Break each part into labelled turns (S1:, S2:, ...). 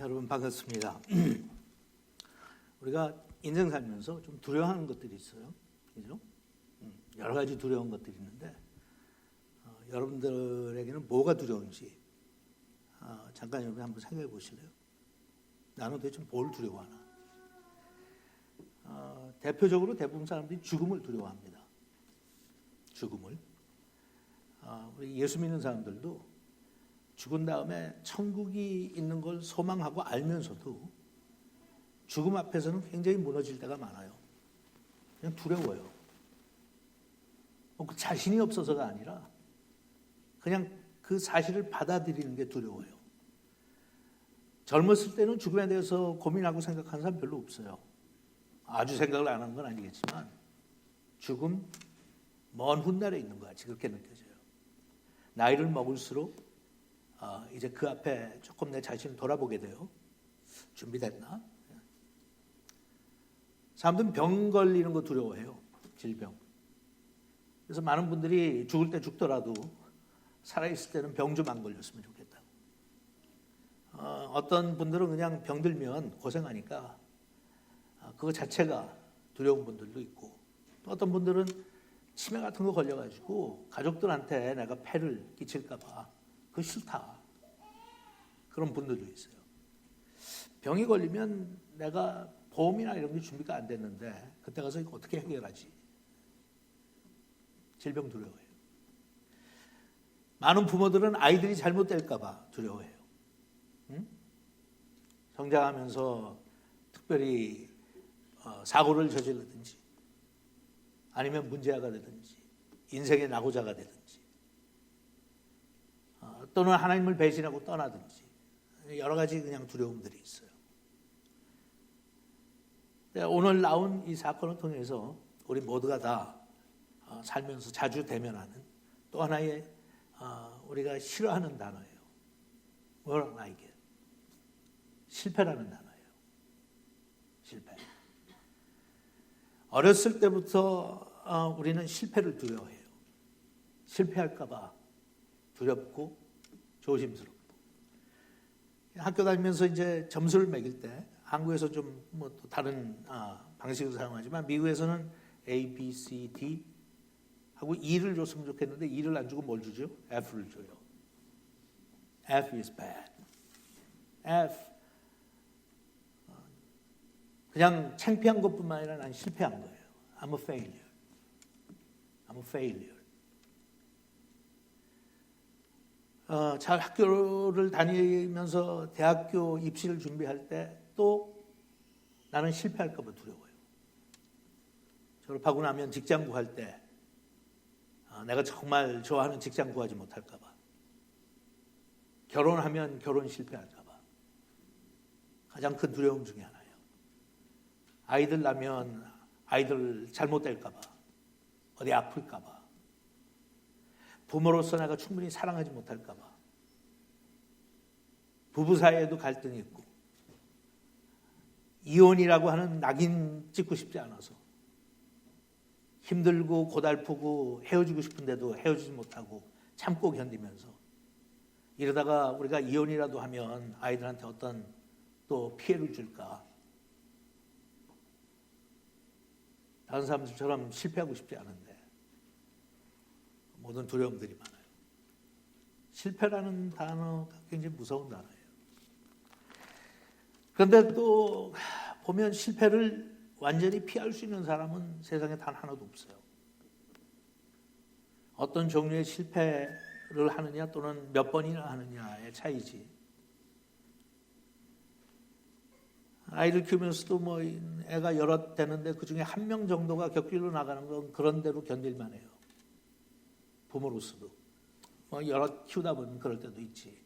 S1: 여러분 반갑습니다. 우리가 인생 살면서 좀 두려워하는 것들이 있어요. 그죠? 여러 가지 두려운 것들이 있는데 여러분들에게는 뭐가 두려운지 잠깐 여러분 한번 생각해 보실래요? 나는 도대체 뭘 두려워하나? 대표적으로 대부분 사람들이 죽음을 두려워합니다. 죽음을. 우리 예수 믿는 사람들도 죽은 다음에 천국이 있는 걸 소망하고 알면서도 죽음 앞에서는 굉장히 무너질 때가 많아요. 그냥 두려워요. 그 자신이 없어서가 아니라 그냥 그 사실을 받아들이는 게 두려워요. 젊었을 때는 죽음에 대해서 고민하고 생각하는 사람 별로 없어요. 아주 생각을 안 하는 건 아니겠지만 죽음 먼 훗날에 있는 것 같이 그렇게 느껴져요. 나이를 먹을수록 이제 그 앞에 조금 내 자신을 돌아보게 돼요. 준비됐나? 사람들은 병 걸리는 거 두려워해요. 질병. 그래서 많은 분들이 죽을 때 죽더라도 살아있을 때는 병 좀 안 걸렸으면 좋겠다. 어떤 분들은 그냥 병 들면 고생하니까 그거 자체가 두려운 분들도 있고, 또 어떤 분들은 치매 같은 거 걸려가지고 가족들한테 내가 폐를 끼칠까 봐 그거 싫다. 그런 분들도 있어요. 병이 걸리면 내가 보험이나 이런 게 준비가 안 됐는데 그때 가서 이거 어떻게 해결하지? 질병 두려워해요. 많은 부모들은 아이들이 잘못될까 봐 두려워해요. 성장하면서 특별히 사고를 저지르든지 아니면 문제아가 되든지 인생의 낙오자가 되든지 또는 하나님을 배신하고 떠나든지 여러 가지 그냥 두려움들이 있어요. 오늘 나온 이 사건을 통해서 우리 모두가 다 살면서 자주 대면하는 또 하나의 우리가 싫어하는 단어예요. 뭐라 나에게 실패라는 단어예요. 실패. 어렸을 때부터 우리는 실패를 두려워해요. 실패할까 봐 두렵고 조심스럽고. 학교 다니면서 이제 점수를 매길 때 한국에서 좀 뭐 또 다른 방식을 사용하지만 미국에서는 A, B, C, D 하고 E를 줬으면 좋겠는데 E를 안 주고 뭘 주죠? F를 줘요. F is bad. F 그냥 창피한 것뿐만 아니라 난 실패한 거예요. I'm a failure. I'm a failure. 잘 학교를 다니면서 대학교 입시를 준비할 때 또 나는 실패할까 봐 두려워요. 졸업하고 나면 직장 구할 때 내가 정말 좋아하는 직장 구하지 못할까 봐, 결혼하면 결혼 실패할까 봐 가장 큰 두려움 중에 하나예요. 아이들 낳으면 아이들 잘못될까 봐, 어디 아플까 봐, 부모로서 내가 충분히 사랑하지 못할까 봐, 부부 사이에도 갈등이 있고 이혼이라고 하는 낙인 찍고 싶지 않아서 힘들고 고달프고 헤어지고 싶은데도 헤어지지 못하고 참고 견디면서 이러다가 우리가 이혼이라도 하면 아이들한테 어떤 또 피해를 줄까, 다른 사람들처럼 실패하고 싶지 않은데 모든 두려움들이 많아요. 실패라는 단어가 굉장히 무서운 단어예요. 그런데 또 보면 실패를 완전히 피할 수 있는 사람은 세상에 단 하나도 없어요. 어떤 종류의 실패를 하느냐 또는 몇 번이나 하느냐의 차이지. 아이를 키우면서도 뭐 애가 여럿 되는데 그중에 한 명 정도가 격길로 나가는 건 그런 대로 견딜만 해요. 부모로서도. 뭐 여럿 키우다 보면 그럴 때도 있지.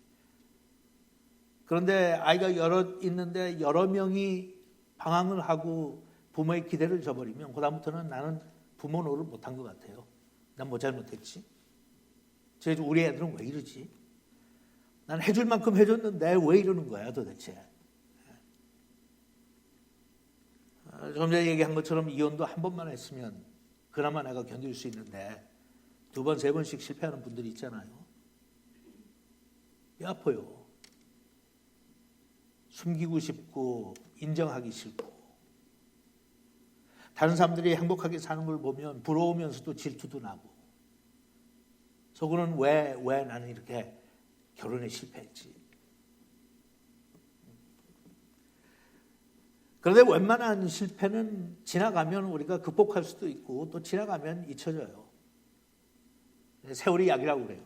S1: 그런데 아이가 여럿 있는데 여러 명이 방황을 하고 부모의 기대를 저버리면 그다음부터는 나는 부모 노릇 못한 것 같아요. 난 뭐 잘못했지? 우리 애들은 왜 이러지? 난 해줄 만큼 해줬는데 왜 이러는 거야 도대체? 좀 전에 얘기한 것처럼 이혼도 한 번만 했으면 그나마 내가 견딜 수 있는데 두 번, 세 번씩 실패하는 분들이 있잖아요. 뼈 아파요. 숨기고 싶고 인정하기 싫고 다른 사람들이 행복하게 사는 걸 보면 부러우면서도 질투도 나고 속으로는 왜 나는 이렇게 결혼에 실패했지. 그런데 웬만한 실패는 지나가면 우리가 극복할 수도 있고 또 지나가면 잊혀져요. 세월이 약이라고 그래요.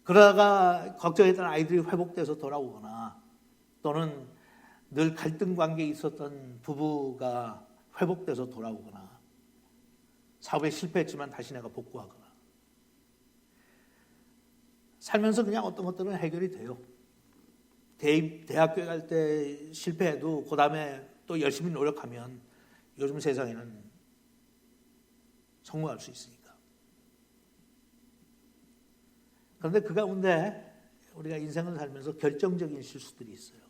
S1: 그러다가 걱정했던 아이들이 회복돼서 돌아오거나 또는 늘 갈등 관계에 있었던 부부가 회복돼서 돌아오거나 사업에 실패했지만 다시 내가 복구하거나 살면서 그냥 어떤 것들은 해결이 돼요. 대학교에 갈 때 실패해도 그 다음에 또 열심히 노력하면 요즘 세상에는 성공할 수 있으니까. 그런데 그 가운데 우리가 인생을 살면서 결정적인 실수들이 있어요.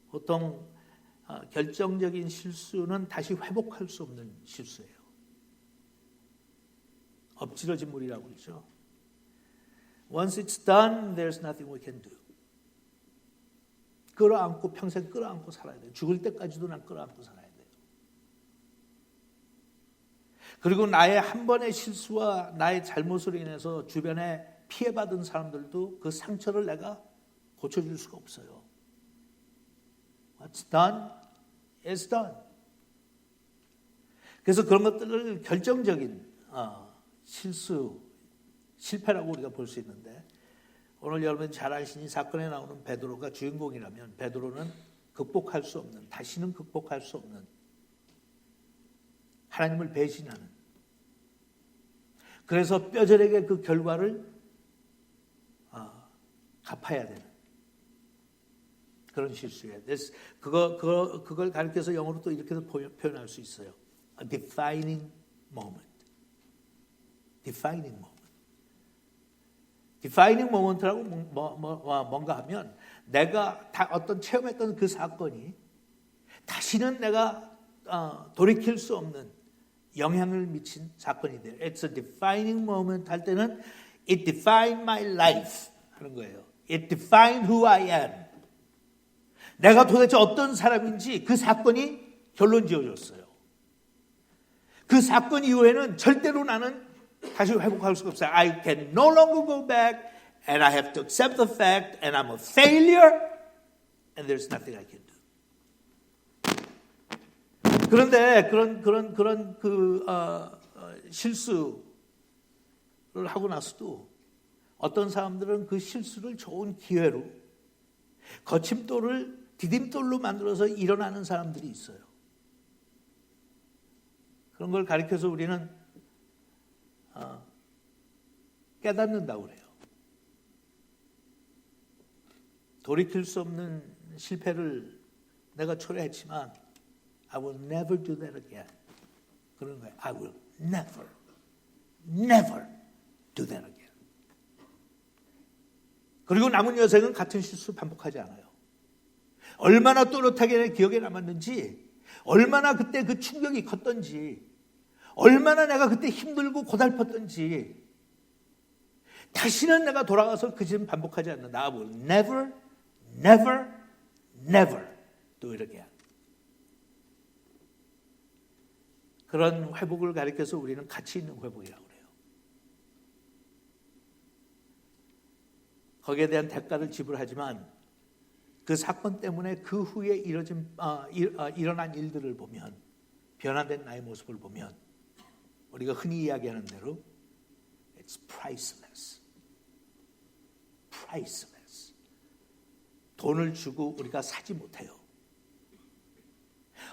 S1: 보통 결정적인 실수는 다시 회복할 수 없는 실수예요. 엎질러진 물이라고 그러죠. Once it's done, there's nothing we can do. 끌어안고 평생 끌어안고 살아야 돼요. 죽을 때까지도 난 끌어안고 살아야 돼요. 그리고 나의 한 번의 실수와 나의 잘못으로 인해서 주변에 피해받은 사람들도 그 상처를 내가 고쳐줄 수가 없어요. What's done is done. 그래서 그런 것들을 결정적인 실패라고 우리가 볼 수 있는데 오늘 여러분 잘 아시니 사건에 나오는 베드로가 주인공이라면 베드로는 극복할 수 없는, 다시는 극복할 수 없는 하나님을 배신하는, 그래서 뼈저리게 그 결과를 갚아야 되는 그런 실수예요. 그걸 가리켜서 영어로 또 이렇게도 표현할 수 있어요. A defining moment. Defining moment. Defining moment라고 뭔가 하면 내가 어떤 체험했던 그 사건이 다시는 내가 돌이킬 수 없는 영향을 미친 사건이 돼요. It's a defining moment 할 때는 It defined my life 하는 거예요. It defined who I am. 내가 도대체 어떤 사람인지 그 사건이 결론 지어줬어요. 그 사건 이후에는 절대로 나는 다시 회복할 수가 없어요. I can no longer go back and I have to accept the fact and I'm a failure and there's nothing I can do. 그런데 그런 실수를 하고 나서도 어떤 사람들은 그 실수를 좋은 기회로 거침돌을 디딤돌로 만들어서 일어나는 사람들이 있어요. 그런 걸 가리켜서 우리는 깨닫는다고 그래요. 돌이킬 수 없는 실패를 내가 초래했지만 I will never do that again. 그런 거예요. I will never do that again. 그리고 남은 여생은 같은 실수 반복하지 않아요. 얼마나 또렷하게 기억에 남았는지, 얼마나 그때 그 충격이 컸던지, 얼마나 내가 그때 힘들고 고달팠던지 다시는 내가 돌아가서 그 짓은 반복하지 않는다. I will never do it again. 그런 회복을 가리켜서 우리는 가치 있는 회복이라고 그래요. 거기에 대한 대가를 지불하지만 그 사건 때문에 그 후에 일어난 일들을 보면, 변화된 나의 모습을 보면 우리가 흔히 이야기하는 대로 It's priceless. Priceless. 돈을 주고 우리가 사지 못해요.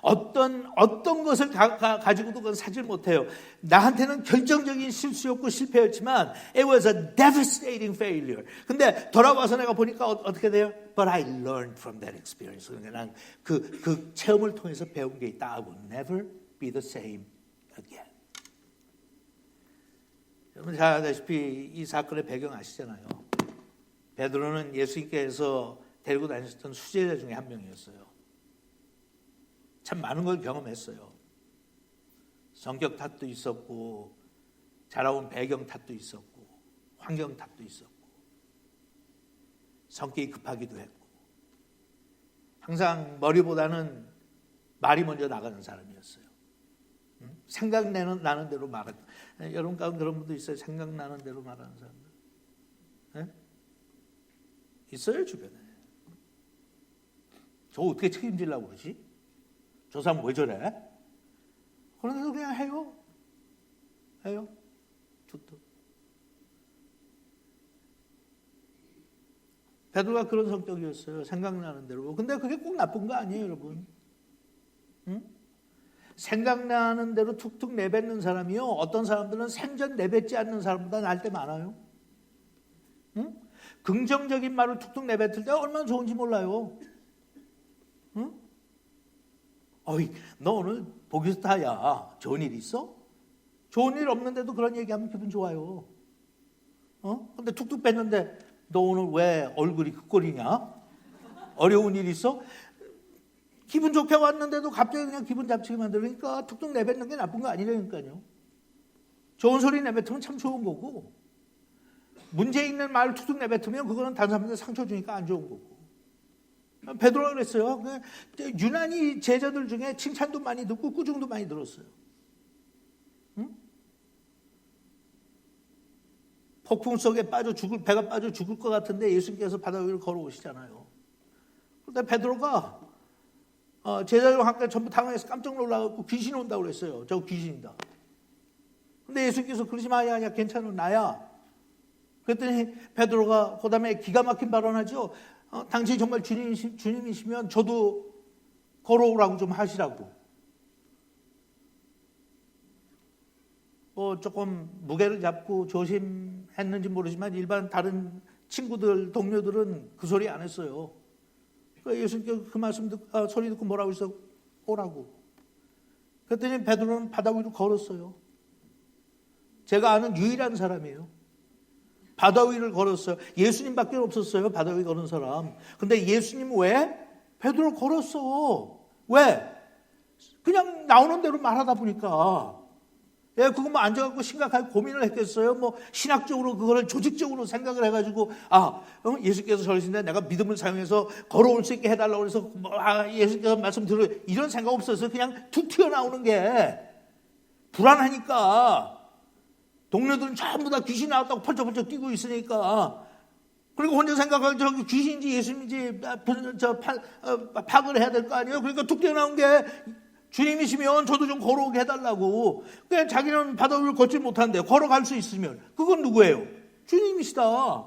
S1: 어떤 것을 가지고도 그건 사지 못해요. 나한테는 결정적인 실수였고 실패였지만 It was a devastating failure. 근데 돌아와서 내가 보니까 어떻게 돼요? But I learned from that experience. 그러니까 난 그 체험을 통해서 배운 게 있다. I will never be the same again. 여러분 잘 아다시피 이 사건의 배경 아시잖아요. 베드로는 예수님께서 데리고 다니셨던 수제자 중에 한 명이었어요. 참 많은 걸 경험했어요. 성격 탓도 있었고 자라온 배경 탓도 있었고 환경 탓도 있었고 성격이 급하기도 했고 항상 머리보다는 말이 먼저 나가는 사람이었어요. 생각나는 대로 말하는. 여러분 가운데 그런 분도 있어요? 생각나는 대로 말하는 사람들. 네? 있어요 주변에. 저 어떻게 책임지려고 그러지? 저 사람 왜 저래? 그런데도 그냥 해요. 툭툭. 베드로가 그런 성격이었어요. 생각나는 대로. 근데 그게 꼭 나쁜 거 아니에요, 여러분. 응? 생각나는 대로 툭툭 내뱉는 사람이요. 어떤 사람들은 생전 내뱉지 않는 사람보다 나을 때 많아요. 응? 긍정적인 말을 툭툭 내뱉을 때 얼마나 좋은지 몰라요. 응? 어이, 너 오늘 보기 좋다야. 좋은 일 있어? 좋은 일 없는데도 그런 얘기하면 기분 좋아요. 근데 툭툭 뺐는데 너 오늘 왜 얼굴이 흑골이냐? 어려운 일 있어? 기분 좋게 왔는데도 갑자기 그냥 기분 잡치게 만들으니까 툭툭 내뱉는 게 나쁜 거 아니라니까요. 좋은 소리 내뱉으면 참 좋은 거고 문제 있는 말을 툭툭 내뱉으면 그거는 다른 사람한테 상처 주니까 안 좋은 거고. 베드로가 그랬어요. 유난히 제자들 중에 칭찬도 많이 듣고 꾸중도 많이 들었어요. 응? 폭풍 속에 배가 빠져 죽을 것 같은데 예수님께서 바다 위를 걸어오시잖아요. 그런데 베드로가 제자들과 함께 전부 당황해서 깜짝 놀라갖고 귀신이 온다고 그랬어요. 저 귀신이다. 근데 예수님께서 그러지 마, 야, 괜찮아, 나야. 그랬더니 베드로가 그 다음에 기가 막힌 발언하죠. 당신이 정말 주님이시면 저도 걸어오라고 좀 하시라고. 조금 무게를 잡고 조심했는지 모르지만 일반 다른 친구들, 동료들은 그 소리 안 했어요. 예수님께서 그 말씀 듣고, 소리 듣고 뭐라고 했어? 오라고. 그랬더니 베드로는 바다 위로 걸었어요. 제가 아는 유일한 사람이에요. 바다 위를 걸었어요. 예수님밖에 없었어요. 바다 위 걸은 사람. 근데 예수님 왜? 베드로 걸었어. 왜? 그냥 나오는 대로 말하다 보니까. 예, 그거 뭐 앉아갖고 심각하게 고민을 했겠어요? 뭐 신학적으로 그거를 조직적으로 생각을 해가지고 예수께서 저러신데 내가 믿음을 사용해서 걸어올 수 있게 해달라고 해서 예수께서 말씀 들어 이런 생각 없었어요. 그냥 툭 튀어나오는 게 불안하니까 동료들은 전부 다 귀신 나왔다고 펄쩍펄쩍 뛰고 있으니까 그리고 혼자 생각하고 저기 귀신인지 예수님인지 파악을 해야 될 거 아니에요? 그러니까 툭 튀어나온 게 주님이시면 저도 좀 걸어오게 해달라고. 그냥 자기는 바다 위를 걷지 못하는데 걸어갈 수 있으면 그건 누구예요? 주님이시다.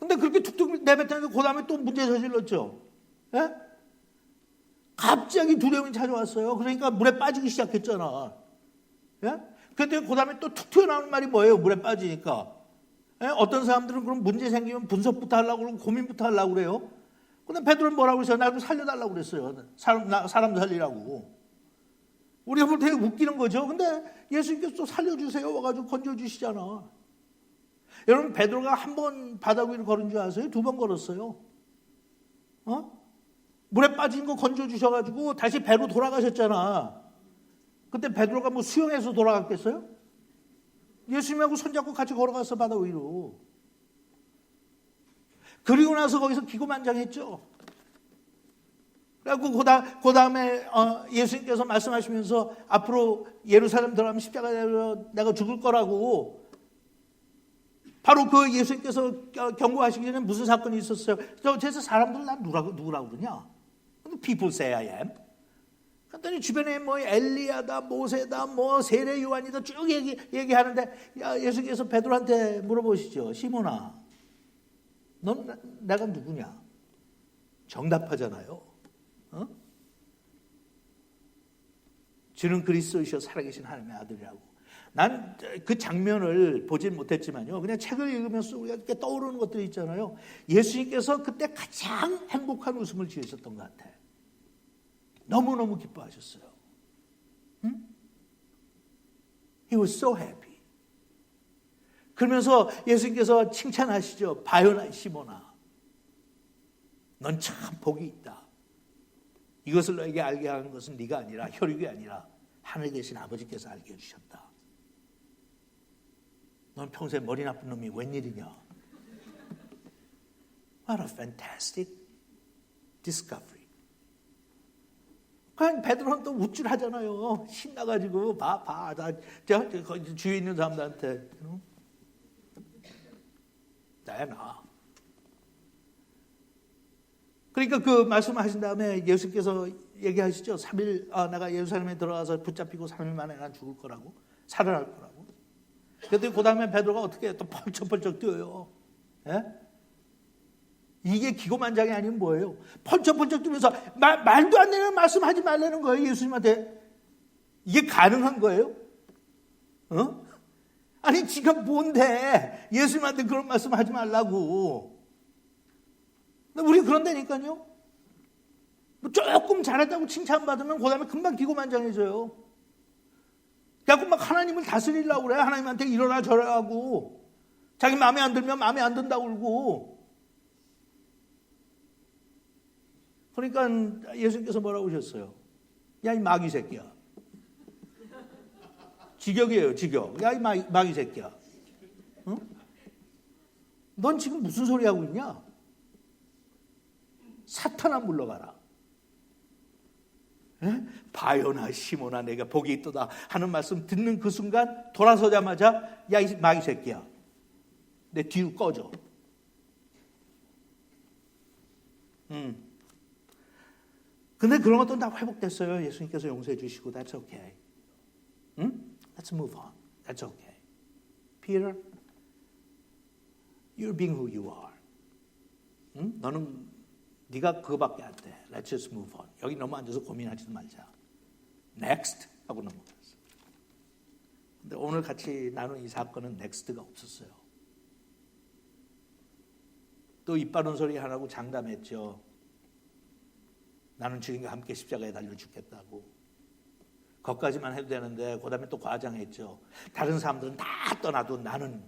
S1: 근데 그렇게 툭툭 내뱉었는데 그 다음에 또 문제 저질렀죠. 예? 갑자기 두려움이 찾아왔어요. 그러니까 물에 빠지기 시작했잖아. 예? 그랬더니 그 다음에 또 툭 튀어나오는 말이 뭐예요? 물에 빠지니까. 예? 어떤 사람들은 그럼 문제 생기면 분석부터 하려고 그러고 고민부터 하려고 그래요. 근데 베드로는 뭐라고 했어요? 나도 살려달라고 그랬어요. 사람 살리라고. 우리가 볼 때 되게 웃기는 거죠. 근데 예수님께서 또 살려주세요 와가지고 건져주시잖아. 여러분 베드로가 한 번 바다 위를 걸은 줄 아세요? 2번 걸었어요. 물에 빠진 거 건져주셔가지고 다시 배로 돌아가셨잖아. 그때 베드로가 뭐 수영해서 돌아갔겠어요? 예수님하고 손잡고 같이 걸어갔어 바다 위로. 그리고 나서 거기서 기고만장했죠. 그래갖고 그 다음에 예수님께서 말씀하시면서 앞으로 예루살렘 들어가면 십자가로 내가 죽을 거라고 바로 그 예수님께서 경고하시기 전에 무슨 사건이 있었어요? 그래서 사람들은 난 누구라고 그러냐? People say I am. 그랬더니 주변에 뭐 엘리야다, 모세다, 뭐 세례 요한이다 쭉 얘기하는데 예수께서 베드로한테 물어보시죠. 시몬아, 넌 내가 누구냐? 정답하잖아요. 주는 그리스도이시여 살아계신 하나님의 아들이라고. 난 그 장면을 보진 못했지만요. 그냥 책을 읽으면서 우리가 이렇게 떠오르는 것들이 있잖아요. 예수님께서 그때 가장 행복한 웃음을 지으셨던 것 같아. 너무너무 기뻐하셨어요. He was so happy. 그러면서 예수님께서 칭찬하시죠. 바요나 시몬아, 넌 참 복이 있다. 이것을 너에게 알게 하는 것은 네가 아니라 혈육이 아니라 하늘에 계신 아버지께서 알게 해주셨다. 넌 평소에 머리 나쁜 놈이 웬일이냐? What a fantastic discovery. 그냥 베드로는 또 우쭐하잖아요. 신나가지고 저 주위에 있는 사람들한테 나. 그러니까 그 말씀하신 다음에 예수께서 얘기하시죠. 3일 내가 예루살렘에 들어가서 붙잡히고 3일 만에 난 죽을 거라고, 살아날 거라고. 그랬더니 그 다음에 베드로가 어떻게 또 펄쩍펄쩍 뛰어요. 예? 이게 기고만장이 아니면 뭐예요? 펄쩍펄쩍 뛰면서 말도 안 되는 말씀하지 말라는 거예요. 예수님한테. 이게 가능한 거예요? 아니 지가 뭔데 예수님한테 그런 말씀하지 말라고. 우리 그런다니까요. 조금 잘했다고 칭찬받으면 그 다음에 금방 기고만장해져요. 그래갖고 막 하나님을 다스리려고 그래. 하나님한테 이러라 저러라 하고, 자기 마음에 안 들면 마음에 안 든다고 그러고. 그러니까 예수님께서 뭐라고 하셨어요? 야, 이 마귀 새끼야. 직역이에요, 직역. 야, 이 마귀 새끼야. 응? 넌 지금 무슨 소리 하고 있냐? 사탄아 물러가라. 에? 바요나 시모나 내가 복이 있도다 하는 말씀 듣는 그 순간 돌아서자마자 야, 이 마귀 새끼야. 내 뒤로 꺼져. 근데 그런 것도 다 회복됐어요. 예수님께서 용서해 주시고 That's okay. Let's move on. That's okay. Peter, you're being who you are. 너는 네가 그거밖에 안 돼. Let's just move on. 여기 너무 앉아서 고민하지도 말자. Next 하고 넘어갔어. 근데 오늘 같이 나눈 이 사건은 넥스트가 없었어요. 또 입 바른 소리 하라고 장담했죠. 나는 주님과 함께 십자가에 달려 죽겠다고. 거기까지만 해도 되는데 그 다음에 또 과장했죠. 다른 사람들은 다 떠나도 나는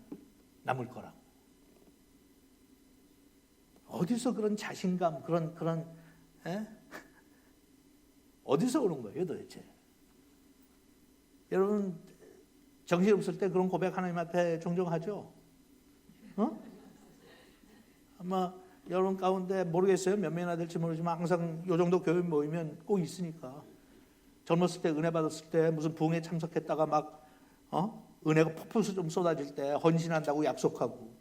S1: 남을 거라고. 어디서 그런 자신감, 그런 어디서 오는 거예요 도대체? 여러분 정신없을 때 그런 고백 하나님 앞에 종종 하죠? 아마 여러분 가운데 모르겠어요. 몇 명이나 될지 모르지만 항상 요 정도 교회 모이면 꼭 있으니까. 젊었을 때 은혜 받았을 때 무슨 부흥에 참석했다가 막 은혜가 폭풍 좀 쏟아질 때 헌신한다고 약속하고,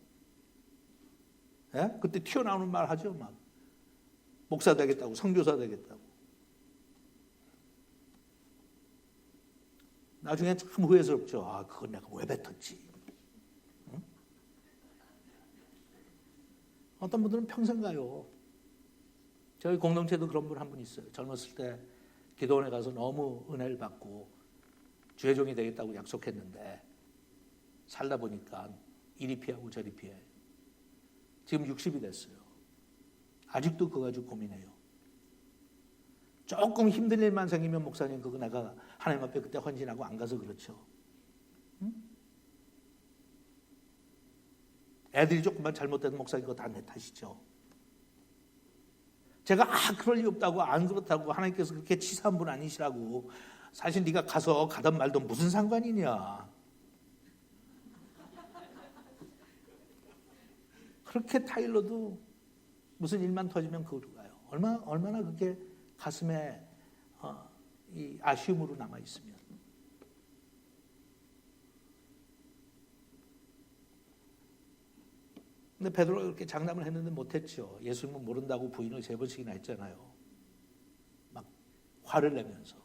S1: 예? 그때 튀어나오는 말 하죠. 막 목사 되겠다고, 선교사 되겠다고. 나중에 참 후회스럽죠. 아, 그건 내가 왜 뱉었지? 응? 어떤 분들은 평생 가요. 저희 공동체도 그런 분 한 분 있어요. 젊었을 때 기도원에 가서 너무 은혜를 받고 주의 종이 되겠다고 약속했는데 살다 보니까 이리 피하고 저리 피해. 지금 60이 됐어요. 아직도 그거 가지고 고민해요. 조금 힘든 일만 생기면 목사님 그거 내가 하나님 앞에 그때 헌신하고 안 가서 그렇죠. 응? 애들이 조금만 잘못된 목사님 그거 다 내 탓이죠. 제가 그럴 리 없다고 안 그렇다고 하나님께서 그렇게 치사한 분 아니시라고. 사실 네가 가서 가든 말든 무슨 상관이냐. 그렇게 타일러도 무슨 일만 터지면 그걸로 가요. 얼마나 그게 가슴에 이 아쉬움으로 남아 있으면. 근데 베드로가 그렇게 장담을 했는데 못했죠. 예수님은 모른다고 부인을 3번씩이나 했잖아요. 막 화를 내면서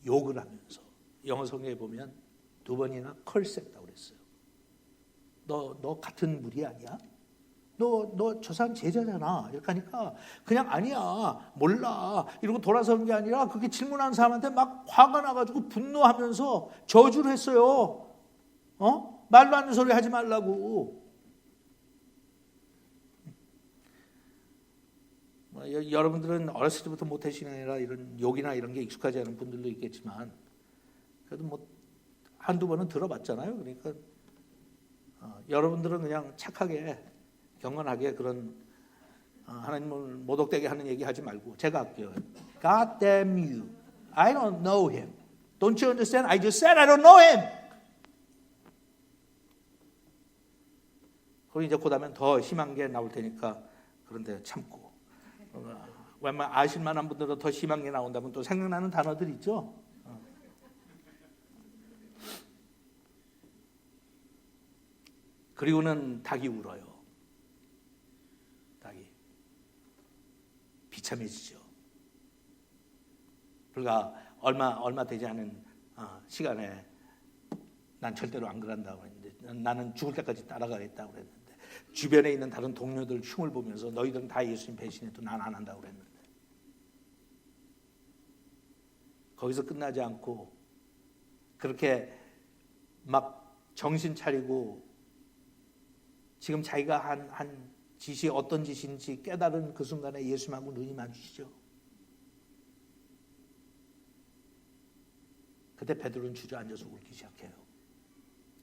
S1: 욕을 하면서. 영어 성경에 보면 2번이나 컬스했다고 그랬어요. 너 같은 무리 아니야? 너 저 사람 제자잖아. 이렇게 하니까 그냥 아니야, 몰라 이러고 돌아서는 게 아니라 그렇게 질문하는 사람한테 막 화가 나가지고 분노하면서 저주를 했어요. 말도 안 되는 소리 하지 말라고. 여러분들은 어렸을 때부터 모태신앙이 아니라 이런 욕이나 이런 게 익숙하지 않은 분들도 있겠지만 그래도 뭐 한두 번은 들어봤잖아요. 그러니까 여러분들은 그냥 착하게 경건하게 그런 하나님을 모독되게 하는 얘기 하지 말고 제가 할게요. God damn you. I don't know him. Don't you understand? I just said I don't know him. 그리고 이제 그다음엔 더 심한 게 나올 테니까 그런데 참고. 웬만 아실 만한 분들은 더 심한 게 나온다면 또 생각나는 단어들 있죠. 그리고는 닭이 울어요. 닭이 비참해지죠. 불과 얼마 되지 않은 시간에 난 절대로 안 그런다고 했는데, 나는 죽을 때까지 따라가겠다고 그랬는데, 주변에 있는 다른 동료들 흉을 보면서 너희들은 다 예수님 배신해도 난 안 한다고 그랬는데, 거기서 끝나지 않고 그렇게 막 정신 차리고 지금 자기가 한 짓이 어떤 짓인지 깨달은 그 순간에 예수님하고 눈이 마주치죠. 그때 베드로는 주저앉아서 울기 시작해요.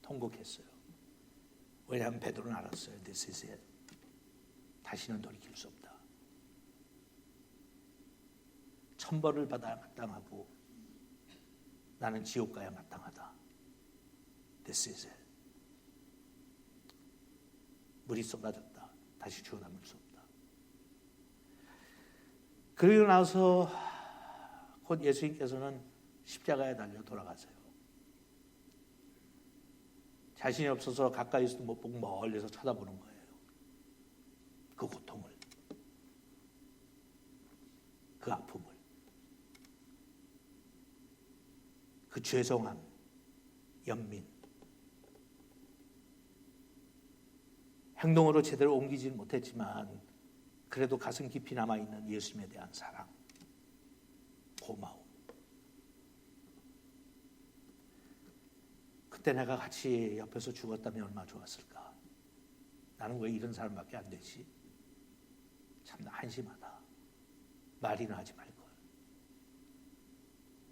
S1: 통곡했어요. 왜냐하면 베드로는 알았어요. This is it. 다시는 돌이킬 수 없다. 천벌을 받아야 마땅하고 나는 지옥 가야 마땅하다. This is it. 물이 쏟아졌다. 다시 주워 담을 수 없다. 그리고 나서 곧 예수님께서는 십자가에 달려 돌아가세요. 자신이 없어서 가까이서도 못 보고 멀리서 쳐다보는 거예요. 그 고통을, 그 아픔을, 그 죄송함, 연민. 행동으로 제대로 옮기지는 못했지만 그래도 가슴 깊이 남아있는 예수님에 대한 사랑, 고마움. 그때 내가 같이 옆에서 죽었다면 얼마나 좋았을까. 나는 왜 이런 사람밖에 안 되지? 참 한심하다. 말이나 하지 말걸.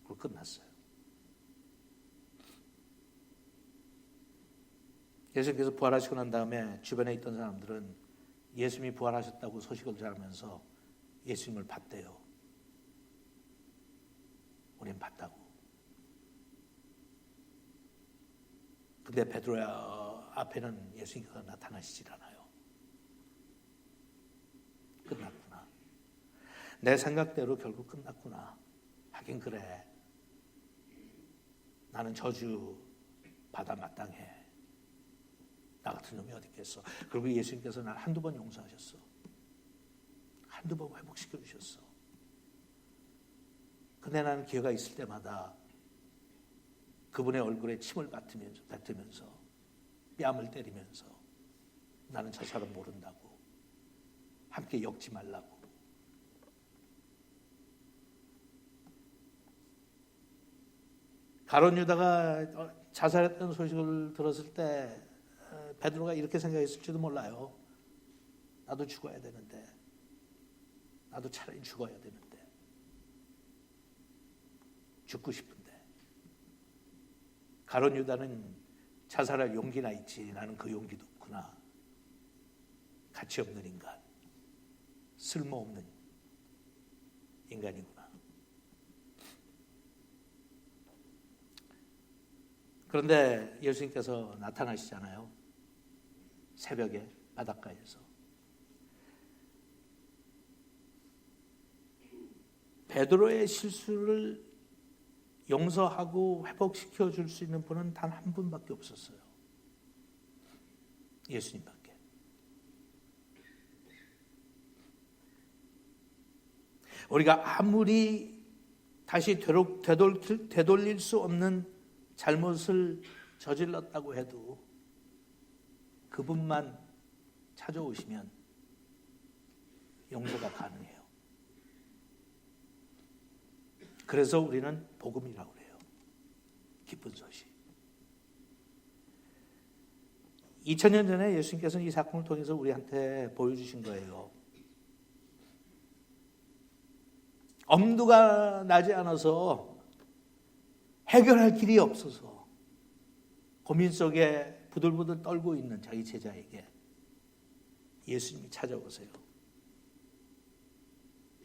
S1: 그리고 끝났어요. 예수님께서 부활하시고 난 다음에 주변에 있던 사람들은 예수님이 부활하셨다고 소식을 전하면서 예수님을 봤대요. 우린 봤다고. 근데 베드로의 앞에는 예수님께서 나타나시질 않아요. 끝났구나. 내 생각대로 결국 끝났구나. 하긴 그래. 나는 저주 받아 마땅해. 나 같은 놈이 어디 있겠어. 그리고 예수님께서 날 한두 번 용서하셨어. 한두 번 회복시켜 주셨어. 근데 나는 기회가 있을 때마다 그분의 얼굴에 침을 뱉으면서 뺨을 때리면서 나는 저 사람 모른다고, 함께 엮지 말라고. 가룟 유다가 자살했던 소식을 들었을 때 베드로가 이렇게 생각했을지도 몰라요. 나도 죽어야 되는데, 나도 차라리 죽어야 되는데, 죽고 싶은데. 가룟 유다는 자살할 용기나 있지, 나는 그 용기도 없구나. 가치 없는 인간, 쓸모없는 인간이구나. 그런데 예수님께서 나타나시잖아요. 새벽에 바닷가에서. 베드로의 실수를 용서하고 회복시켜 줄 수 있는 분은 단 한 분밖에 없었어요. 예수님밖에. 우리가 아무리 다시 되돌릴 수 없는 잘못을 저질렀다고 해도 그분만 찾아오시면 용서가 가능해요. 그래서 우리는 복음이라고 그래요. 기쁜 소식. 2000년 전에 예수님께서는 이 사건을 통해서 우리한테 보여주신 거예요. 엄두가 나지 않아서 해결할 길이 없어서 고민 속에 부들부들 떨고 있는 자기 제자에게 예수님이 찾아오세요.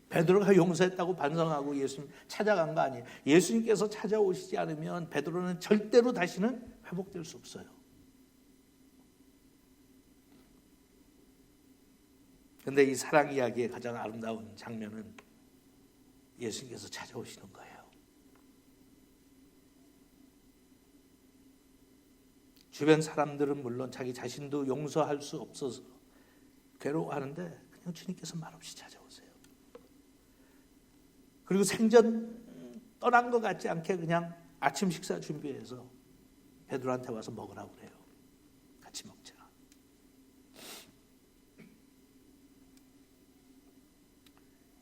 S1: 베드로가 용서했다고 반성하고 예수님 찾아간 거 아니에요. 예수님께서 찾아오시지 않으면 베드로는 절대로 다시는 회복될 수 없어요. 근데 이 사랑 이야기의 가장 아름다운 장면은 예수님께서 찾아오시는 거예요. 주변 사람들은 물론 자기 자신도 용서할 수 없어서 괴로워하는데 그냥 주님께서 말없이 찾아오세요. 그리고 생전 떠난 것 같지 않게 그냥 아침 식사 준비해서 베드로한테 와서 먹으라고 그래요. 같이 먹자.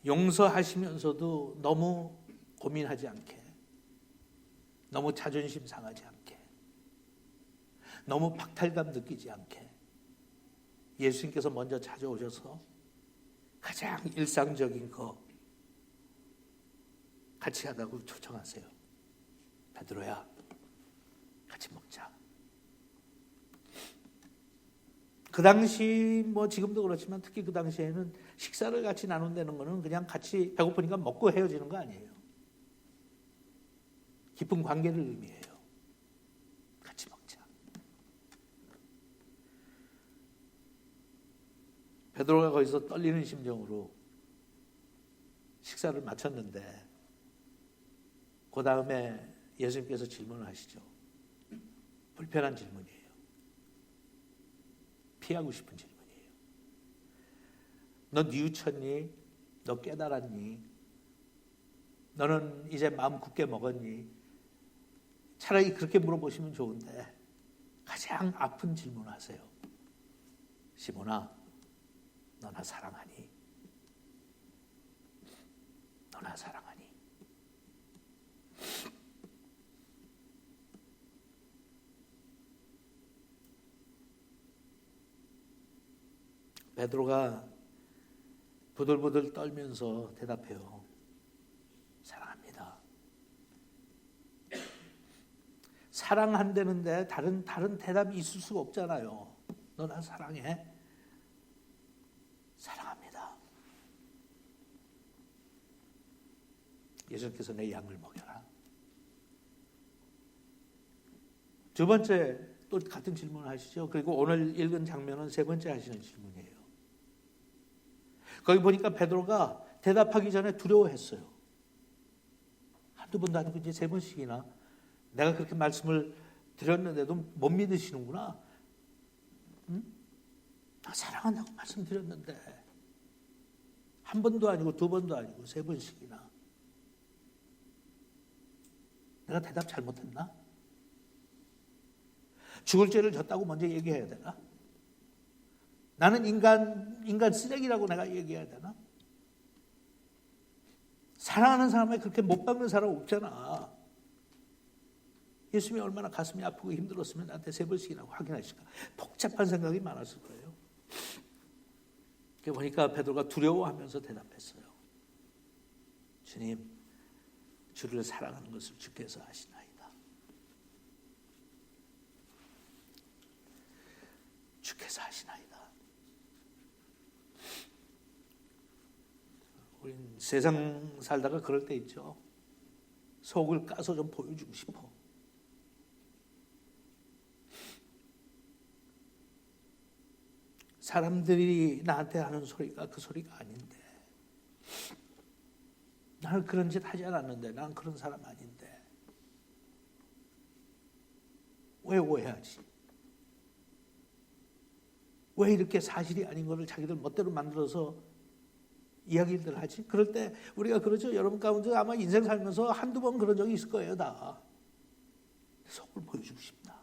S1: 용서하시면서도 너무 고민하지 않게, 너무 자존심 상하지 않게, 너무 박탈감 느끼지 않게 예수님께서 먼저 찾아오셔서 가장 일상적인 거 같이 하다고 초청하세요. 베드로야, 같이 먹자. 그 당시 지금도 그렇지만 특히 그 당시에는 식사를 같이 나눈다는 거는 그냥 같이 배고프니까 먹고 헤어지는 거 아니에요. 깊은 관계를 의미해요. 같이 먹자. 베드로가 거기서 떨리는 심정으로 식사를 마쳤는데 그 다음에 예수님께서 질문을 하시죠. 불편한 질문이에요. 피하고 싶은 질문이에요. 너 뉘우쳤니? 너 깨달았니? 너는 이제 마음 굳게 먹었니? 차라리 그렇게 물어보시면 좋은데 가장 아픈 질문을 하세요. 시몬아, 너 나 사랑하니? 너 나 사랑하니? 베드로가 부들부들 떨면서 대답해요. 사랑합니다. 사랑한다는데 다른 대답이 있을 수가 없잖아요. 너 나 사랑해? 사랑합니다. 예수님께서 내 양을 먹여라. 두 번째 또 같은 질문을 하시죠. 그리고 오늘 읽은 장면은 세 번째 하시는 질문이에요. 거기 보니까 베드로가 대답하기 전에 두려워했어요. 한두 번도 아니고 이제 세 번씩이나 내가 그렇게 말씀을 드렸는데도 못 믿으시는구나. 응? 나 사랑한다고 말씀드렸는데 한 번도 아니고 두 번도 아니고 세 번씩이나 내가 대답 잘못했나? 죽을 죄를 졌다고 먼저 얘기해야 되나? 나는 인간 쓰레기라고 내가 얘기해야 되나? 사랑하는 사람에 그렇게 못 박는 사람 없잖아. 예수님이 얼마나 가슴이 아프고 힘들었으면 나한테 세 번씩이나 확인하실까? 복잡한 생각이 많았을 거예요. 보니까 베드로가 두려워하면서 대답했어요. 주님, 주를 사랑하는 것을 주께서 아시나이다. 주께서 아시나이다. 우린 세상 살다가 그럴 때 있죠. 속을 까서 좀 보여주고 싶어. 사람들이 나한테 하는 소리가 그 소리가 아닌데, 나는 그런 짓 하지 않았는데, 나는 그런 사람 아닌데 왜 오해하지? 왜 이렇게 사실이 아닌 것을 자기들 멋대로 만들어서 이야기들 하지? 그럴 때 우리가 그러죠. 여러분 가운데 아마 인생 살면서 한두 번 그런 적이 있을 거예요. 다 속을 보여주고 싶다.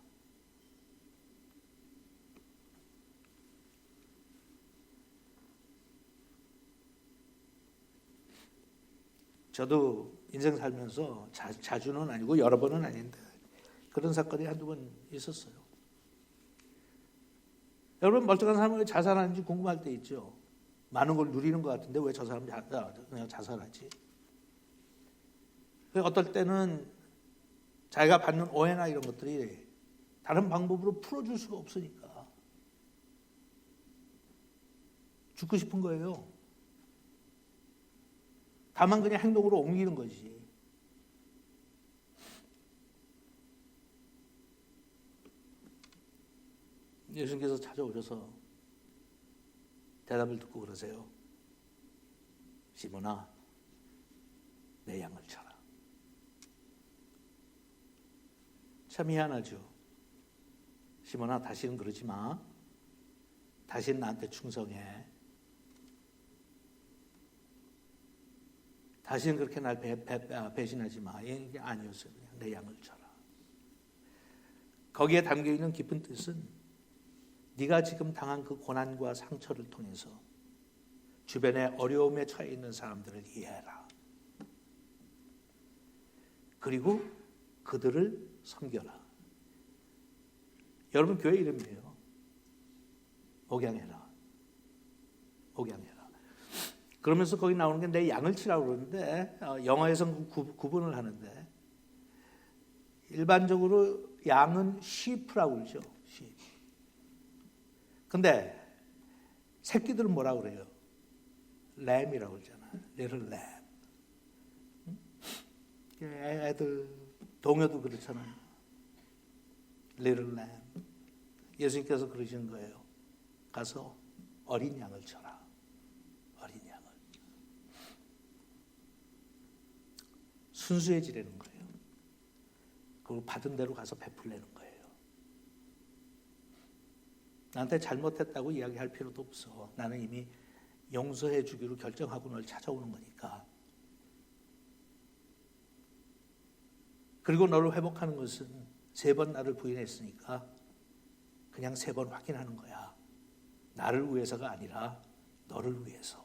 S1: 저도 인생 살면서 자주는 아니고 여러 번은 아닌데 그런 사건이 한두 번 있었어요. 여러분 멀쩡한 사람이 왜 자살하는지 궁금할 때 있죠. 많은 걸 누리는 것 같은데 왜 저 사람 그냥 자살하지? 어떨 때는 자기가 받는 오해나 이런 것들이 다른 방법으로 풀어줄 수가 없으니까 죽고 싶은 거예요. 다만 그냥 행동으로 옮기는 거지. 예수님께서 찾아오셔서 대답을 듣고 그러세요. 시몬아, 내 양을 쳐라. 참 희한하죠. 시몬아, 다시는 그러지 마. 다시는 나한테 충성해. 다시는 그렇게 날 배신하지 마. 이게 아니었어요. 그냥 내 양을 쳐라. 거기에 담겨있는 깊은 뜻은 네가 지금 당한 그 고난과 상처를 통해서 주변에 어려움에 처해 있는 사람들을 이해해라. 그리고 그들을 섬겨라. 여러분 교회 이름이에요. 목양해라. 목양해라. 그러면서 거기 나오는 게 내 양을 치라고 그러는데 영어에서는 구분을 하는데 일반적으로 양은 sheep라고 그러죠. sheep. 근데 새끼들은 뭐라고 그래요? lamb이라고 그러잖아. little lamb. 애들 동요도 그렇잖아요. little lamb. 예수님께서 그러시는 거예요. 가서 어린 양을 쳐라. 어린 양을. 순수해지라는 거예요. 그리고 받은 대로 가서 베풀려는 거예요. 나한테 잘못했다고 이야기할 필요도 없어. 나는 이미 용서해 주기로 결정하고 널 찾아오는 거니까. 그리고 너를 회복하는 것은 3번 나를 부인했으니까 그냥 3번 확인하는 거야. 나를 위해서가 아니라 너를 위해서.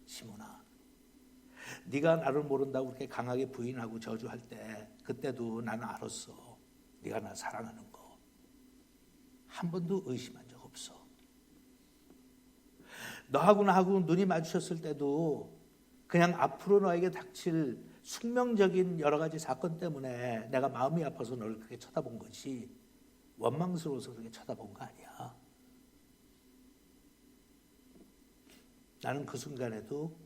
S1: 시몬아, 네가 나를 모른다고 그렇게 강하게 부인하고 저주할 때 그때도 나는 알았어. 네가 나 사랑하는 거. 한 번도 의심한 적 없어. 너하고 나하고 눈이 마주쳤을 때도 그냥 앞으로 너에게 닥칠 숙명적인 여러 가지 사건 때문에 내가 마음이 아파서 너를 그렇게 쳐다본 거지 원망스러워서 그렇게 쳐다본 거 아니야. 나는 그 순간에도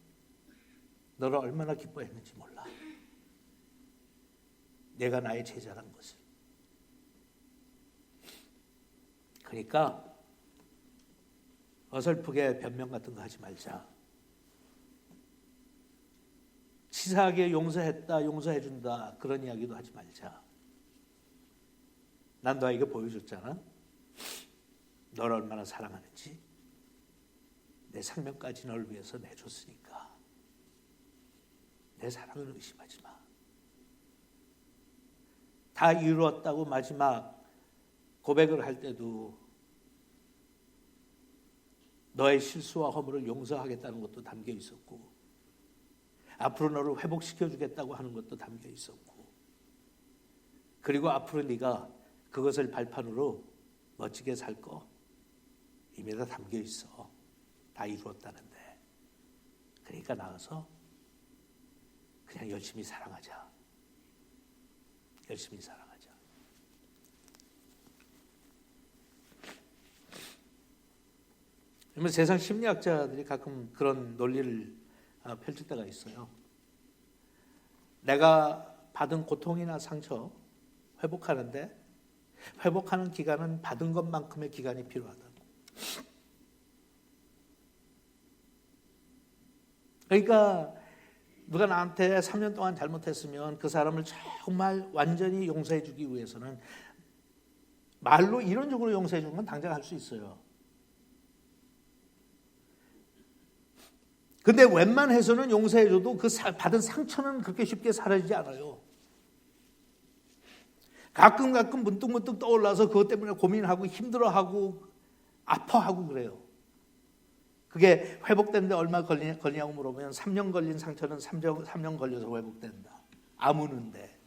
S1: 너를 얼마나 기뻐했는지 몰라. 내가 나의 제자란 것을. 그러니까 어설프게 변명 같은 거 하지 말자. 치사하게 용서했다, 용서해준다 그런 이야기도 하지 말자. 난 너에게 보여줬잖아. 너를 얼마나 사랑하는지. 내 생명까지 너를 위해서 내줬으니까 내 사랑을 의심하지 마. 다 이루었다고 마지막 고백을 할 때도 너의 실수와 허물을 용서하겠다는 것도 담겨 있었고 앞으로 너를 회복시켜 주겠다고 하는 것도 담겨 있었고 그리고 앞으로 네가 그것을 발판으로 멋지게 살 거 이미 다 담겨 있어. 다 이루었다는데. 그러니까 나가서 그냥 열심히 사랑하자. 열심히 사랑하자. 그러면 세상 심리학자들이 가끔 그런 논리를 펼칠 때가 있어요. 내가 받은 고통이나 상처 회복하는데 회복하는 기간은 받은 것만큼의 기간이 필요하다. 그러니까 누가 나한테 3년 동안 잘못했으면 그 사람을 정말 완전히 용서해 주기 위해서는 말로 이론적으로 용서해 주는 건 당장 할 수 있어요. 근데 웬만해서는 용서해 줘도 그 받은 상처는 그렇게 쉽게 사라지지 않아요. 가끔 문득문득 떠올라서 그것 때문에 고민하고 힘들어하고 아파하고 그래요. 그게 회복되는데 얼마 걸리냐고 물어보면 3년 걸린 상처는 3년 걸려서 회복된다. 아무는데.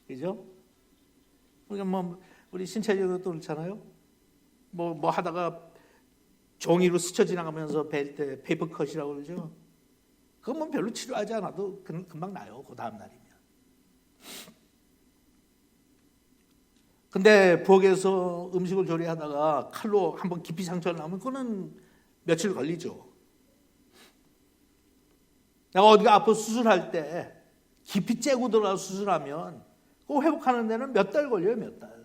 S1: 그죠? 그러니까 우리 신체적으로도 그렇잖아요. 뭐 하다가 종이로 스쳐 지나가면서 벨 때 페이퍼 컷이라고 그러죠. 그건 별로 치료하지 않아도 금방 나요. 그 다음 날이면. 근데 부엌에서 음식을 조리하다가 칼로 한번 깊이 상처를 나면 그거는 며칠 걸리죠. 내가 어디가 아파 수술할 때 깊이 째고 들어가서 수술하면 그거 회복하는 데는 몇 달 걸려요. 몇 달.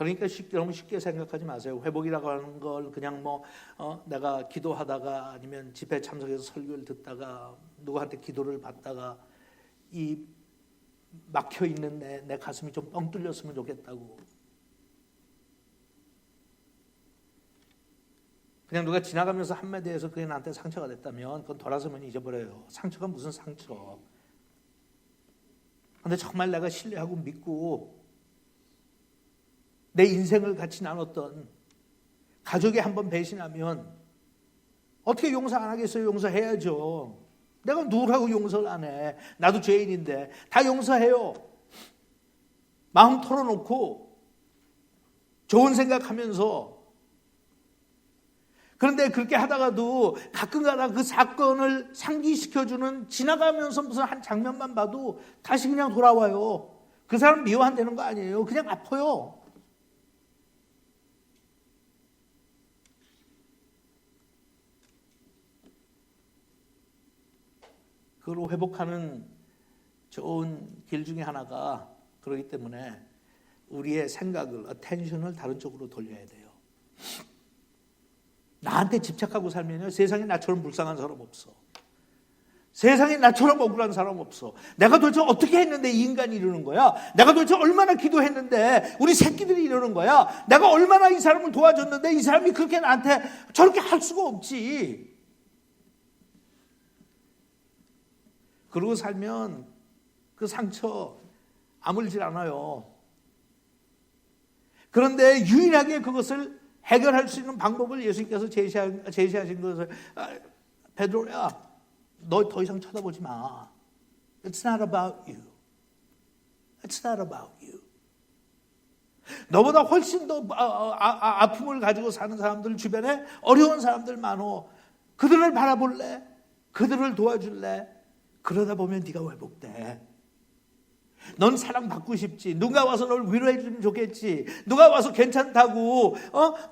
S1: 그러니까 너무 쉽게 생각하지 마세요. 회복이라고 하는 걸 그냥 내가 기도하다가 아니면 집회 참석해서 설교를 듣다가 누구한테 기도를 받다가 이 막혀 있는 내 가슴이 좀 뻥 뚫렸으면 좋겠다고. 그냥 누가 지나가면서 한마디해서 그게 나한테 상처가 됐다면 그건 돌아서면 잊어버려요. 상처가 무슨 상처. 근데 정말 내가 신뢰하고 믿고 내 인생을 같이 나눴던 가족이 한번 배신하면 어떻게 용서 안 하겠어요? 용서해야죠. 내가 누구라고 용서를 안 해. 나도 죄인인데 다 용서해요. 마음 털어놓고 좋은 생각하면서. 그런데 그렇게 하다가도 가끔가다 그 사건을 상기시켜주는 지나가면서 무슨 한 장면만 봐도 다시 그냥 돌아와요. 그 사람 미워한다는 거 아니에요. 그냥 아파요. 그걸 회복하는 좋은 길 중에 하나가 그렇기 때문에 우리의 생각을, attention을 다른 쪽으로 돌려야 돼요. 나한테 집착하고 살면요, 세상에 나처럼 불쌍한 사람 없어. 세상에 나처럼 억울한 사람 없어. 내가 도대체 어떻게 했는데 이 인간이 이러는 거야? 내가 도대체 얼마나 기도했는데 우리 새끼들이 이러는 거야? 내가 얼마나 이 사람을 도와줬는데 이 사람이 그렇게 나한테 저렇게 할 수가 없지. 그러고 살면 그 상처 아물질 않아요. 그런데 유일하게 그것을 해결할 수 있는 방법을 예수님께서 제시하신 것을 베드로야, 너 더 이상 쳐다보지 마. It's not about you. It's not about you. 너보다 훨씬 더 아픔을 가지고 사는 사람들 주변에 어려운 사람들 많어. 그들을 바라볼래? 그들을 도와줄래? 그러다 보면 네가 회복돼. 넌 사랑받고 싶지. 누가 와서 널 위로해 주면 좋겠지. 누가 와서 괜찮다고.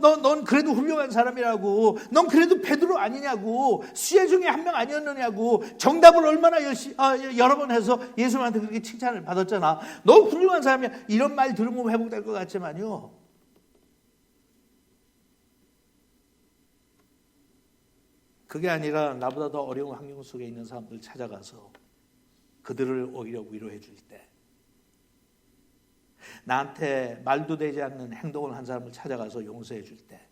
S1: 넌 그래도 훌륭한 사람이라고. 넌 그래도 베드로 아니냐고. 수혜 중에 한 명 아니었느냐고. 정답을 얼마나 여러 번 해서 예수님한테 그렇게 칭찬을 받았잖아. 너 훌륭한 사람이야. 이런 말 들으면 회복될 것 같지만요. 그게 아니라 나보다 더 어려운 환경 속에 있는 사람들 찾아가서 그들을 오히려 위로해 줄 때, 나한테 말도 되지 않는 행동을 한 사람을 찾아가서 용서해 줄 때,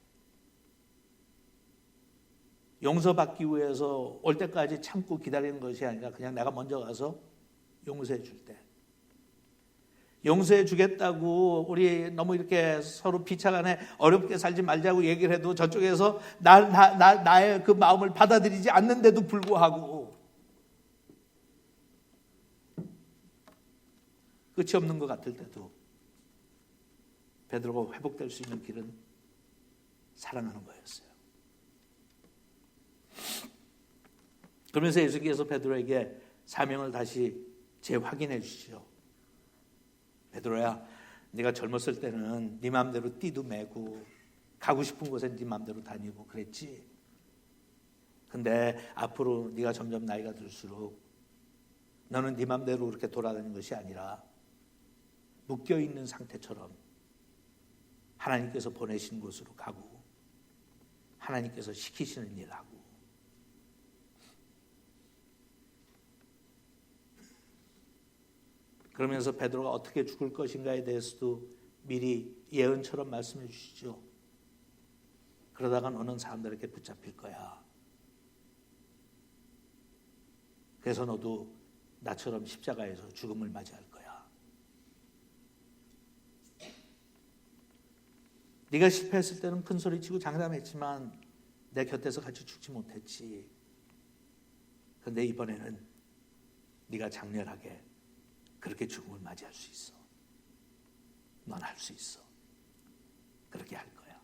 S1: 용서받기 위해서 올 때까지 참고 기다리는 것이 아니라 그냥 내가 먼저 가서 용서해 줄 때, 용서해 주겠다고 우리 너무 이렇게 서로 피차간에 어렵게 살지 말자고 얘기를 해도 저쪽에서 나의 그 마음을 받아들이지 않는데도 불구하고 끝이 없는 것 같을 때도 베드로가 회복될 수 있는 길은 사랑하는 거였어요. 그러면서 예수께서 베드로에게 사명을 다시 재확인해 주시죠. 베드로야, 네가 젊었을 때는 네 마음대로 띠도 매고 가고 싶은 곳에 네 마음대로 다니고 그랬지. 근데 앞으로 네가 점점 나이가 들수록 너는 네 마음대로 그렇게 돌아다니는 것이 아니라 묶여있는 상태처럼 하나님께서 보내신 곳으로 가고 하나님께서 시키시는 일을 하고, 그러면서 베드로가 어떻게 죽을 것인가에 대해서도 미리 예언처럼 말씀해 주시죠. 그러다가 너는 사람들에게 붙잡힐 거야. 그래서 너도 나처럼 십자가에서 죽음을 맞이할 거야. 네가 실패했을 때는 큰 소리치고 장담했지만 내 곁에서 같이 죽지 못했지. 그런데 이번에는 네가 장렬하게 그렇게 죽음을 맞이할 수 있어. 넌 할 수 있어. 그렇게 할 거야.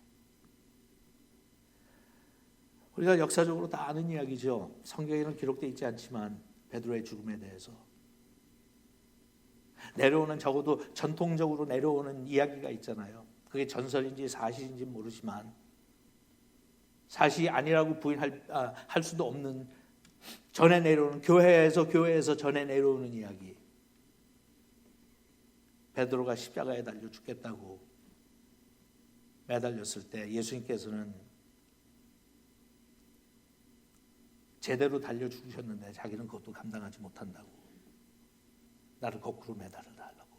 S1: 우리가 역사적으로 다 아는 이야기죠. 성경에는 기록되어 있지 않지만 베드로의 죽음에 대해서 내려오는, 적어도 전통적으로 내려오는 이야기가 있잖아요. 그게 전설인지 사실인지 모르지만 사실이 아니라고 부인할 수도 없는, 전해 내려오는, 교회에서 전해 내려오는 이야기. 베드로가 십자가에 달려 죽겠다고 매달렸을 때 예수님께서는 제대로 달려 죽으셨는데 자기는 그것도 감당하지 못한다고 나를 거꾸로 매달아 달라고.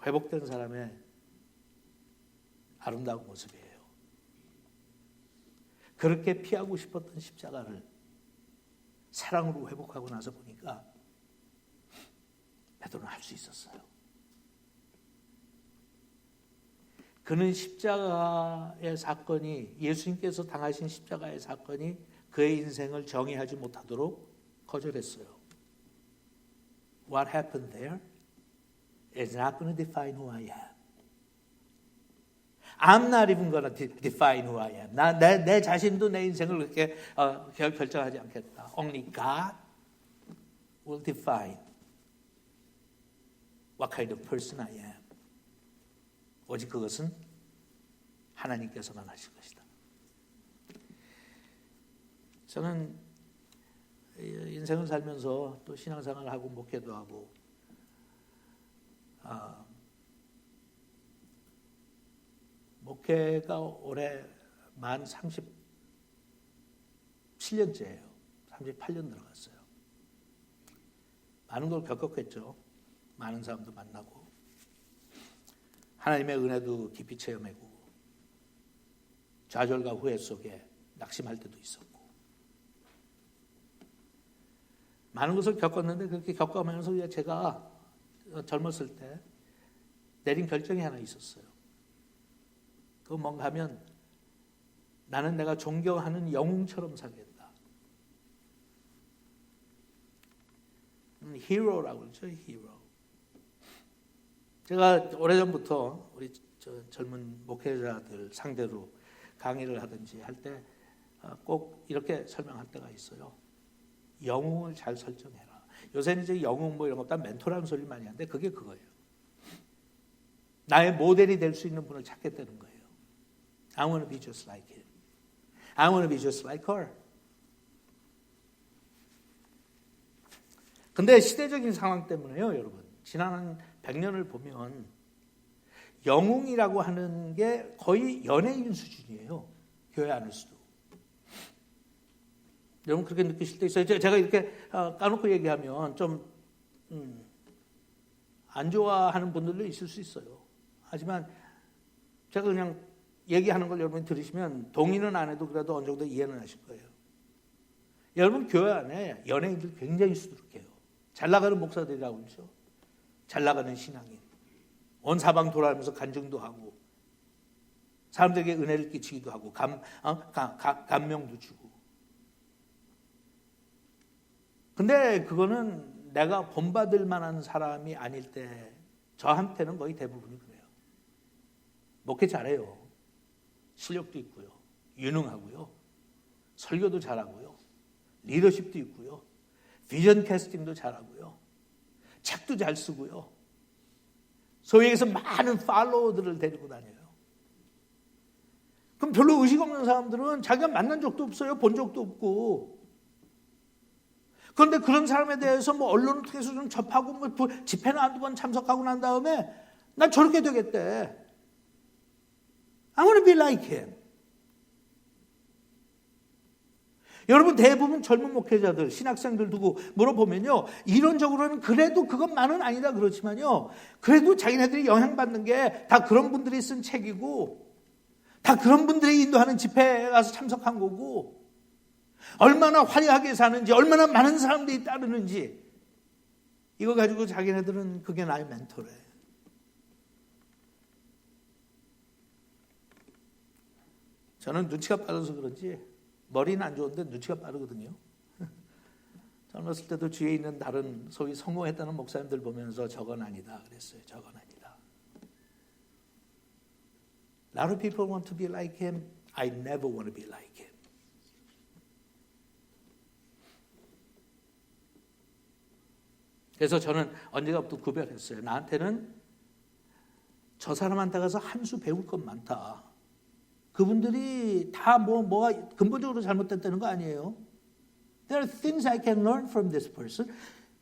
S1: 회복된 사람의 아름다운 모습이에요. 그렇게 피하고 싶었던 십자가를 사랑으로 회복하고 나서 보니까 베드로는 할 수 있었어요. 그는 십자가의 사건이, 예수님께서 당하신 십자가의 사건이 그의 인생을 정의하지 못하도록 거절했어요. What happened there is not going to define who I am. I'm not even going to define who I am. 내 자신도 내 인생을 그렇게 결정하지 않겠다. Only God will define what kind of person I am. 오직 그것은 하나님께서만 하실 것이다. 저는 인생을 살면서 또 신앙생활을 하고 목회도 하고 목회가 올해 만 37년째예요. 38년 들어갔어요. 많은 걸 겪었겠죠. 많은 사람도 만나고 하나님의 은혜도 깊이 체험하고 좌절과 후회 속에 낙심할 때도 있었고 많은 것을 겪었는데 그렇게 겪어가면서 제가 젊었을 때 내린 결정이 하나 있었어요. 그건 뭔가 하면 나는 내가 존경하는 영웅처럼 살겠다. 히어로라고 그러죠. 히어로. 제가 오래전부터 우리 젊은 목회자들 상대로 강의를 하든지 할 때 꼭 이렇게 설명할 때가 있어요. 영웅을 잘 설정해라. 요새는 이제 영웅 뭐 이런 것보다 멘토라는 소리를 많이 하는데 그게 그거예요. 나의 모델이 될 수 있는 분을 찾겠다는 거예요. I want to be just like him. I want to be just like her. 근데 시대적인 상황 때문에요, 여러분. 지난 한 100년을 보면 영웅이라고 하는 게 거의 연예인 수준이에요. 교회 안에서도. 여러분 그렇게 느끼실 때 있어요? 제가 이렇게 까놓고 얘기하면 좀 안 좋아하는 분들도 있을 수 있어요. 하지만 제가 그냥 얘기하는 걸 여러분이 들으시면 동의는 안 해도 그래도 어느 정도 이해는 하실 거예요. 여러분 교회 안에 연예인들 굉장히 수두룩해요. 잘 나가는 목사들이라고 그러죠. 잘 나가는 신앙인. 온 사방 돌아다니면서 간증도 하고 사람들에게 은혜를 끼치기도 하고 감명도 주고. 근데 그거는 내가 본받을 만한 사람이 아닐 때 저한테는 거의 대부분이 그래요. 목회 잘해요. 실력도 있고요. 유능하고요. 설교도 잘하고요. 리더십도 있고요. 비전 캐스팅도 잘하고요. 책도 잘 쓰고요. 소위 얘기해서 많은 팔로워들을 데리고 다녀요. 그럼 별로 의식 없는 사람들은 자기가 만난 적도 없어요. 본 적도 없고. 그런데 그런 사람에 대해서 뭐 언론을 통해서 좀 접하고 뭐 집회는 한두 번 참석하고 난 다음에 난 저렇게 되겠대. I want to be like him. 여러분 대부분 젊은 목회자들, 신학생들 두고 물어보면요. 이론적으로는 그래도 그것만은 아니다 그렇지만요. 그래도 자기네들이 영향받는 게 다 그런 분들이 쓴 책이고 다 그런 분들이 인도하는 집회에 가서 참석한 거고 얼마나 화려하게 사는지 얼마나 많은 사람들이 따르는지 이거 가지고 자기네들은 그게 나의 멘토래. 저는 눈치가 빠르서 그런지 머리는 안 좋은데 눈치가 빠르거든요. 젊었을 때도 주위에 있는 다른 소위 성공했다는 목사님들 보면서 저건 아니다 그랬어요. 저건 아니다. A lot of people want to be like him. I never want to be like him. 그래서 저는 언제가부터 구별했어요. 나한테는 저 사람한테 가서 한 수 배울 것 많다. 그분들이 다 뭐가 근본적으로 잘못됐다는 거 아니에요. There are things I can learn from this person.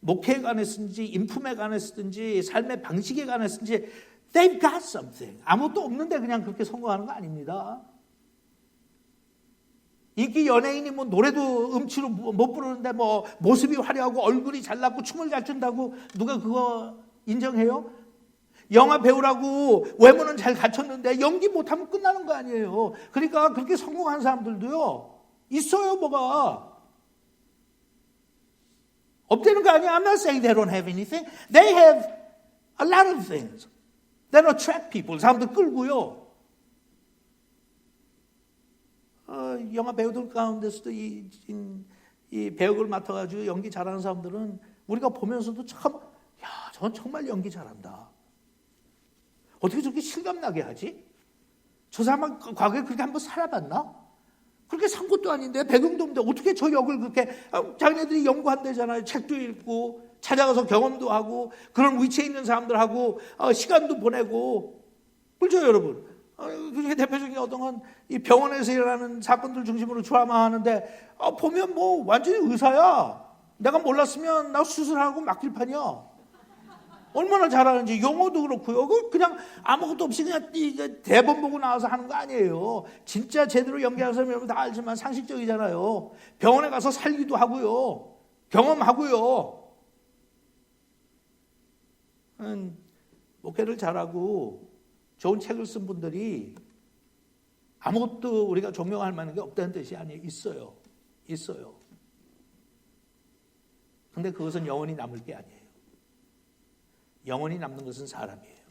S1: 목회에 관해서든지 인품에 관해서든지 삶의 방식에 관해서든지 They've got something. 아무것도 없는데 그냥 그렇게 성공하는 거 아닙니다. 인기 연예인이 뭐 노래도 음치로 못 부르는데 뭐 모습이 화려하고 얼굴이 잘났고 춤을 잘 춘다고 누가 그거 인정해요? 영화 배우라고 외모는 잘 갖췄는데 연기 못하면 끝나는 거 아니에요. 그러니까 그렇게 성공한 사람들도요. 있어요, 뭐가. 없다는 거 아니야. I'm not saying they don't have anything. They have a lot of things that attract people. 사람들 끌고요. 영화 배우들 가운데서도 이 배역을 맡아가지고 연기 잘하는 사람들은 우리가 보면서도 참, 야, 저건 정말 연기 잘한다. 어떻게 저렇게 실감나게 하지? 저 사람은 과거에 그렇게 한번 살아봤나? 그렇게 산 것도 아닌데 배경도 없는데 어떻게 저 역을 그렇게 자기네들이 연구한대잖아요. 책도 읽고 찾아가서 경험도 하고 그런 위치에 있는 사람들하고 시간도 보내고 그렇죠 여러분? 그게 대표적인 어떤 건 이 병원에서 일어나는 사건들 중심으로 드라마하는데 보면 뭐 완전히 의사야. 내가 몰랐으면 나 수술하고 맡길 판이야. 얼마나 잘하는지 영어도 그렇고요. 그냥 아무것도 없이 그냥 대본 보고 나와서 하는 거 아니에요. 진짜 제대로 연기하는 사람 여러분 다 알지만 상식적이잖아요. 병원에 가서 살기도 하고요. 경험하고요. 목회를 잘하고 좋은 책을 쓴 분들이 아무것도 우리가 존경할 만한 게 없다는 뜻이 아니에요. 있어요. 있어요. 근데 그것은 영원히 남을 게 아니에요. 영원히 남는 것은 사람이에요.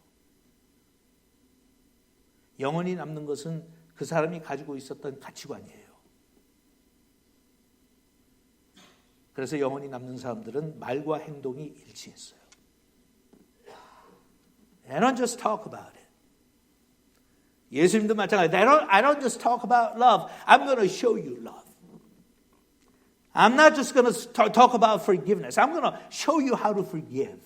S1: 영원히 남는 것은 그 사람이 가지고 있었던 가치관이에요. 그래서 영원히 남는 사람들은 말과 행동이 일치했어요. They don't just talk about it. 예수님도 마찬가지예요. I don't just talk about love. I'm going to show you love. I'm not just going to talk about forgiveness. I'm going to show you how to forgive.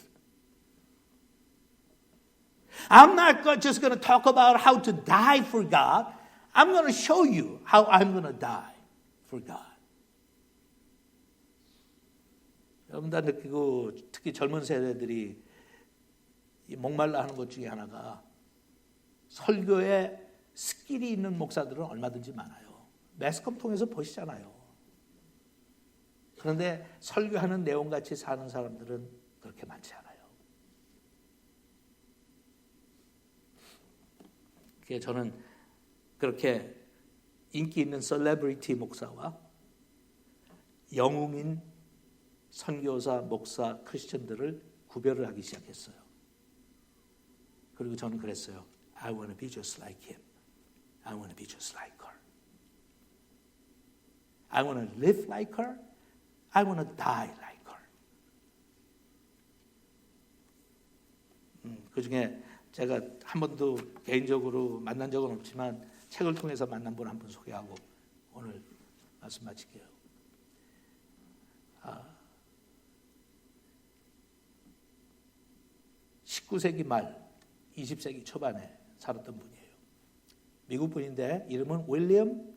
S1: I'm not just going to talk about how to die for God. I'm going to show you how I'm going to die for God. 여러분 다 느끼고 특히 젊은 세대들이 목말라 하는 것 중에 하나가 설교에 스킬이 있는 목사들은 얼마든지 많아요. 매스컴 통해서 보시잖아요. 그런데 설교하는 내용같이 사는 사람들은 그렇게 많지 않아요. 그래서 저는 그렇게 인기 있는 셀레브리티 목사와 영웅인 선교사, 목사, 크리스천들을 구별을 하기 시작했어요. 그리고 저는 그랬어요. I want to be just like him. I want to be just like her. I want to live like her. I want to die like her. 그 중에 제가 한 번도 개인적으로 만난 적은 없지만 책을 통해서 만난 분 한 분 소개하고 오늘 말씀 마칠게요. 19세기 말, 20세기 초반에 살았던 분이에요. 미국 분인데 이름은 윌리엄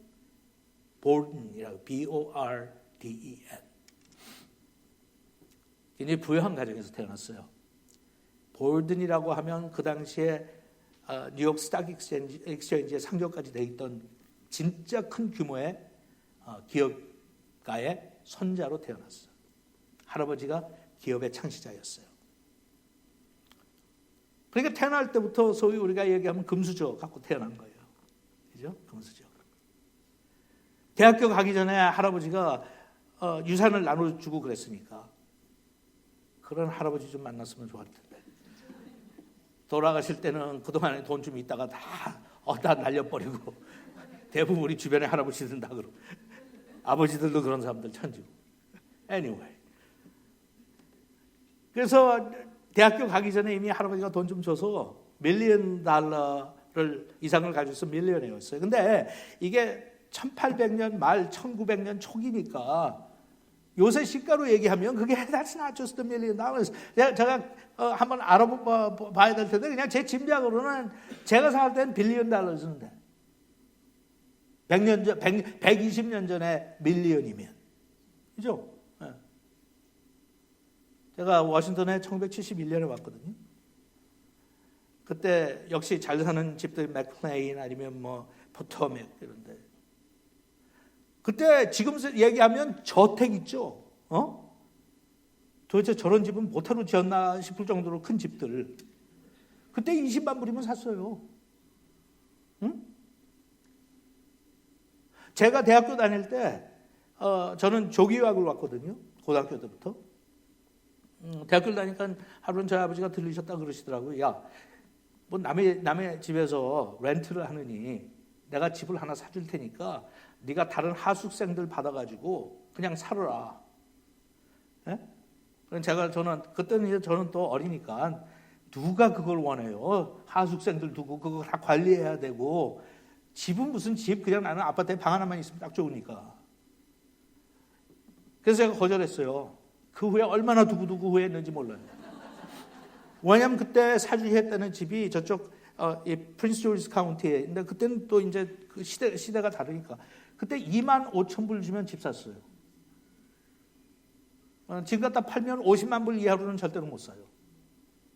S1: 보든이라고 B-O-R-D-E-N. 굉장히 부유한 가정에서 태어났어요. 보든이라고 하면 그 당시에 뉴욕 스탁 익스체인지에 상장까지 돼 있던 진짜 큰 규모의 기업가의 손자로 태어났어요. 할아버지가 기업의 창시자였어요. 그러니까 태어날 때부터 소위 우리가 얘기하면 금수저 갖고 태어난 거예요. 그죠? 금수저. 대학교 가기 전에 할아버지가 유산을 나눠주고 그랬으니까 그런 할아버지 좀 만났으면 좋을 텐데. 돌아가실 때는 그동안에 돈 좀 있다가 다 날려버리고 대부분 우리 주변에 할아버지들 다 그러고 아버지들도 그런 사람들 천지고. Anyway. 그래서 대학교 가기 전에 이미 할아버지가 돈 좀 줘서 $1,000,000를 이상을 가지고 있어 밀리언이었어요. 근데 이게 1800년 말 1900년 초기니까 요새 시가로 얘기하면 그게 that's not just $1,000,000. 제가 한번 알아봐야 될 텐데 그냥 제 짐작으로는 제가 살 때는 $1,000,000,000인데 120년 전에 밀리언이면 그죠? 네. 제가 워싱턴에 1971년에 왔거든요. 그때 역시 잘 사는 집들 맥플레인 아니면 뭐 포터맥 이런데 그때 지금 얘기하면 저택 있죠. 도대체 저런 집은 뭐하러 지었나 싶을 정도로 큰 집들. 그때 20만 불이면 샀어요. 응? 제가 대학교 다닐 때 저는 조기유학을 왔거든요. 고등학교 때부터. 대학교를 다니니까 하루는 저희 아버지가 들리셨다 그러시더라고요. 야, 뭐 남의 집에서 렌트를 하느니 내가 집을 하나 사줄 테니까 네가 다른 하숙생들 받아가지고 그냥 살아라. 예? 저는 그때는 저는 또 어리니까 누가 그걸 원해요? 하숙생들 두고 그거 다 관리해야 되고 집은 무슨 집 그냥 나는 아파트에 방 하나만 있으면 딱 좋으니까. 그래서 제가 거절했어요. 그 후에 얼마나 두고두고 후회했는지 몰라요. 왜냐하면 그때 사주했다는 집이 저쪽 이 프린스 조지스 카운티에. 근데 그때는 또 이제 그 시대가 다르니까 그때 2만 5천 불 주면 집 샀어요. 지금 갖다 팔면 50만 불 이하로는 절대로 못 사요.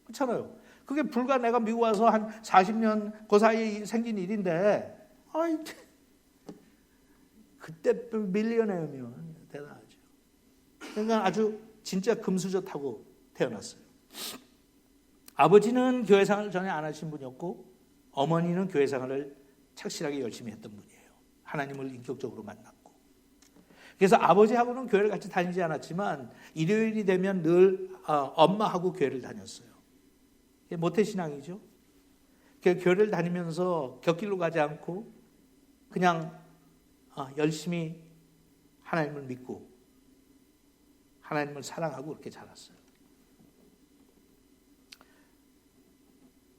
S1: 그렇잖아요. 그게 불과 내가 미국 와서 한 40년 그 사이에 생긴 일인데 그때 밀리언웨어면 대단하죠. 그러니까 아주 진짜 금수저타고 태어났어요. 아버지는 교회 생활을 전혀 안 하신 분이었고 어머니는 교회 생활을 착실하게 열심히 했던 분이에요. 하나님을 인격적으로 만났고. 그래서 아버지하고는 교회를 같이 다니지 않았지만 일요일이 되면 늘 엄마하고 교회를 다녔어요. 모태신앙이죠. 교회를 다니면서 곁길로 가지 않고 그냥 열심히 하나님을 믿고 하나님을 사랑하고 그렇게 자랐어요.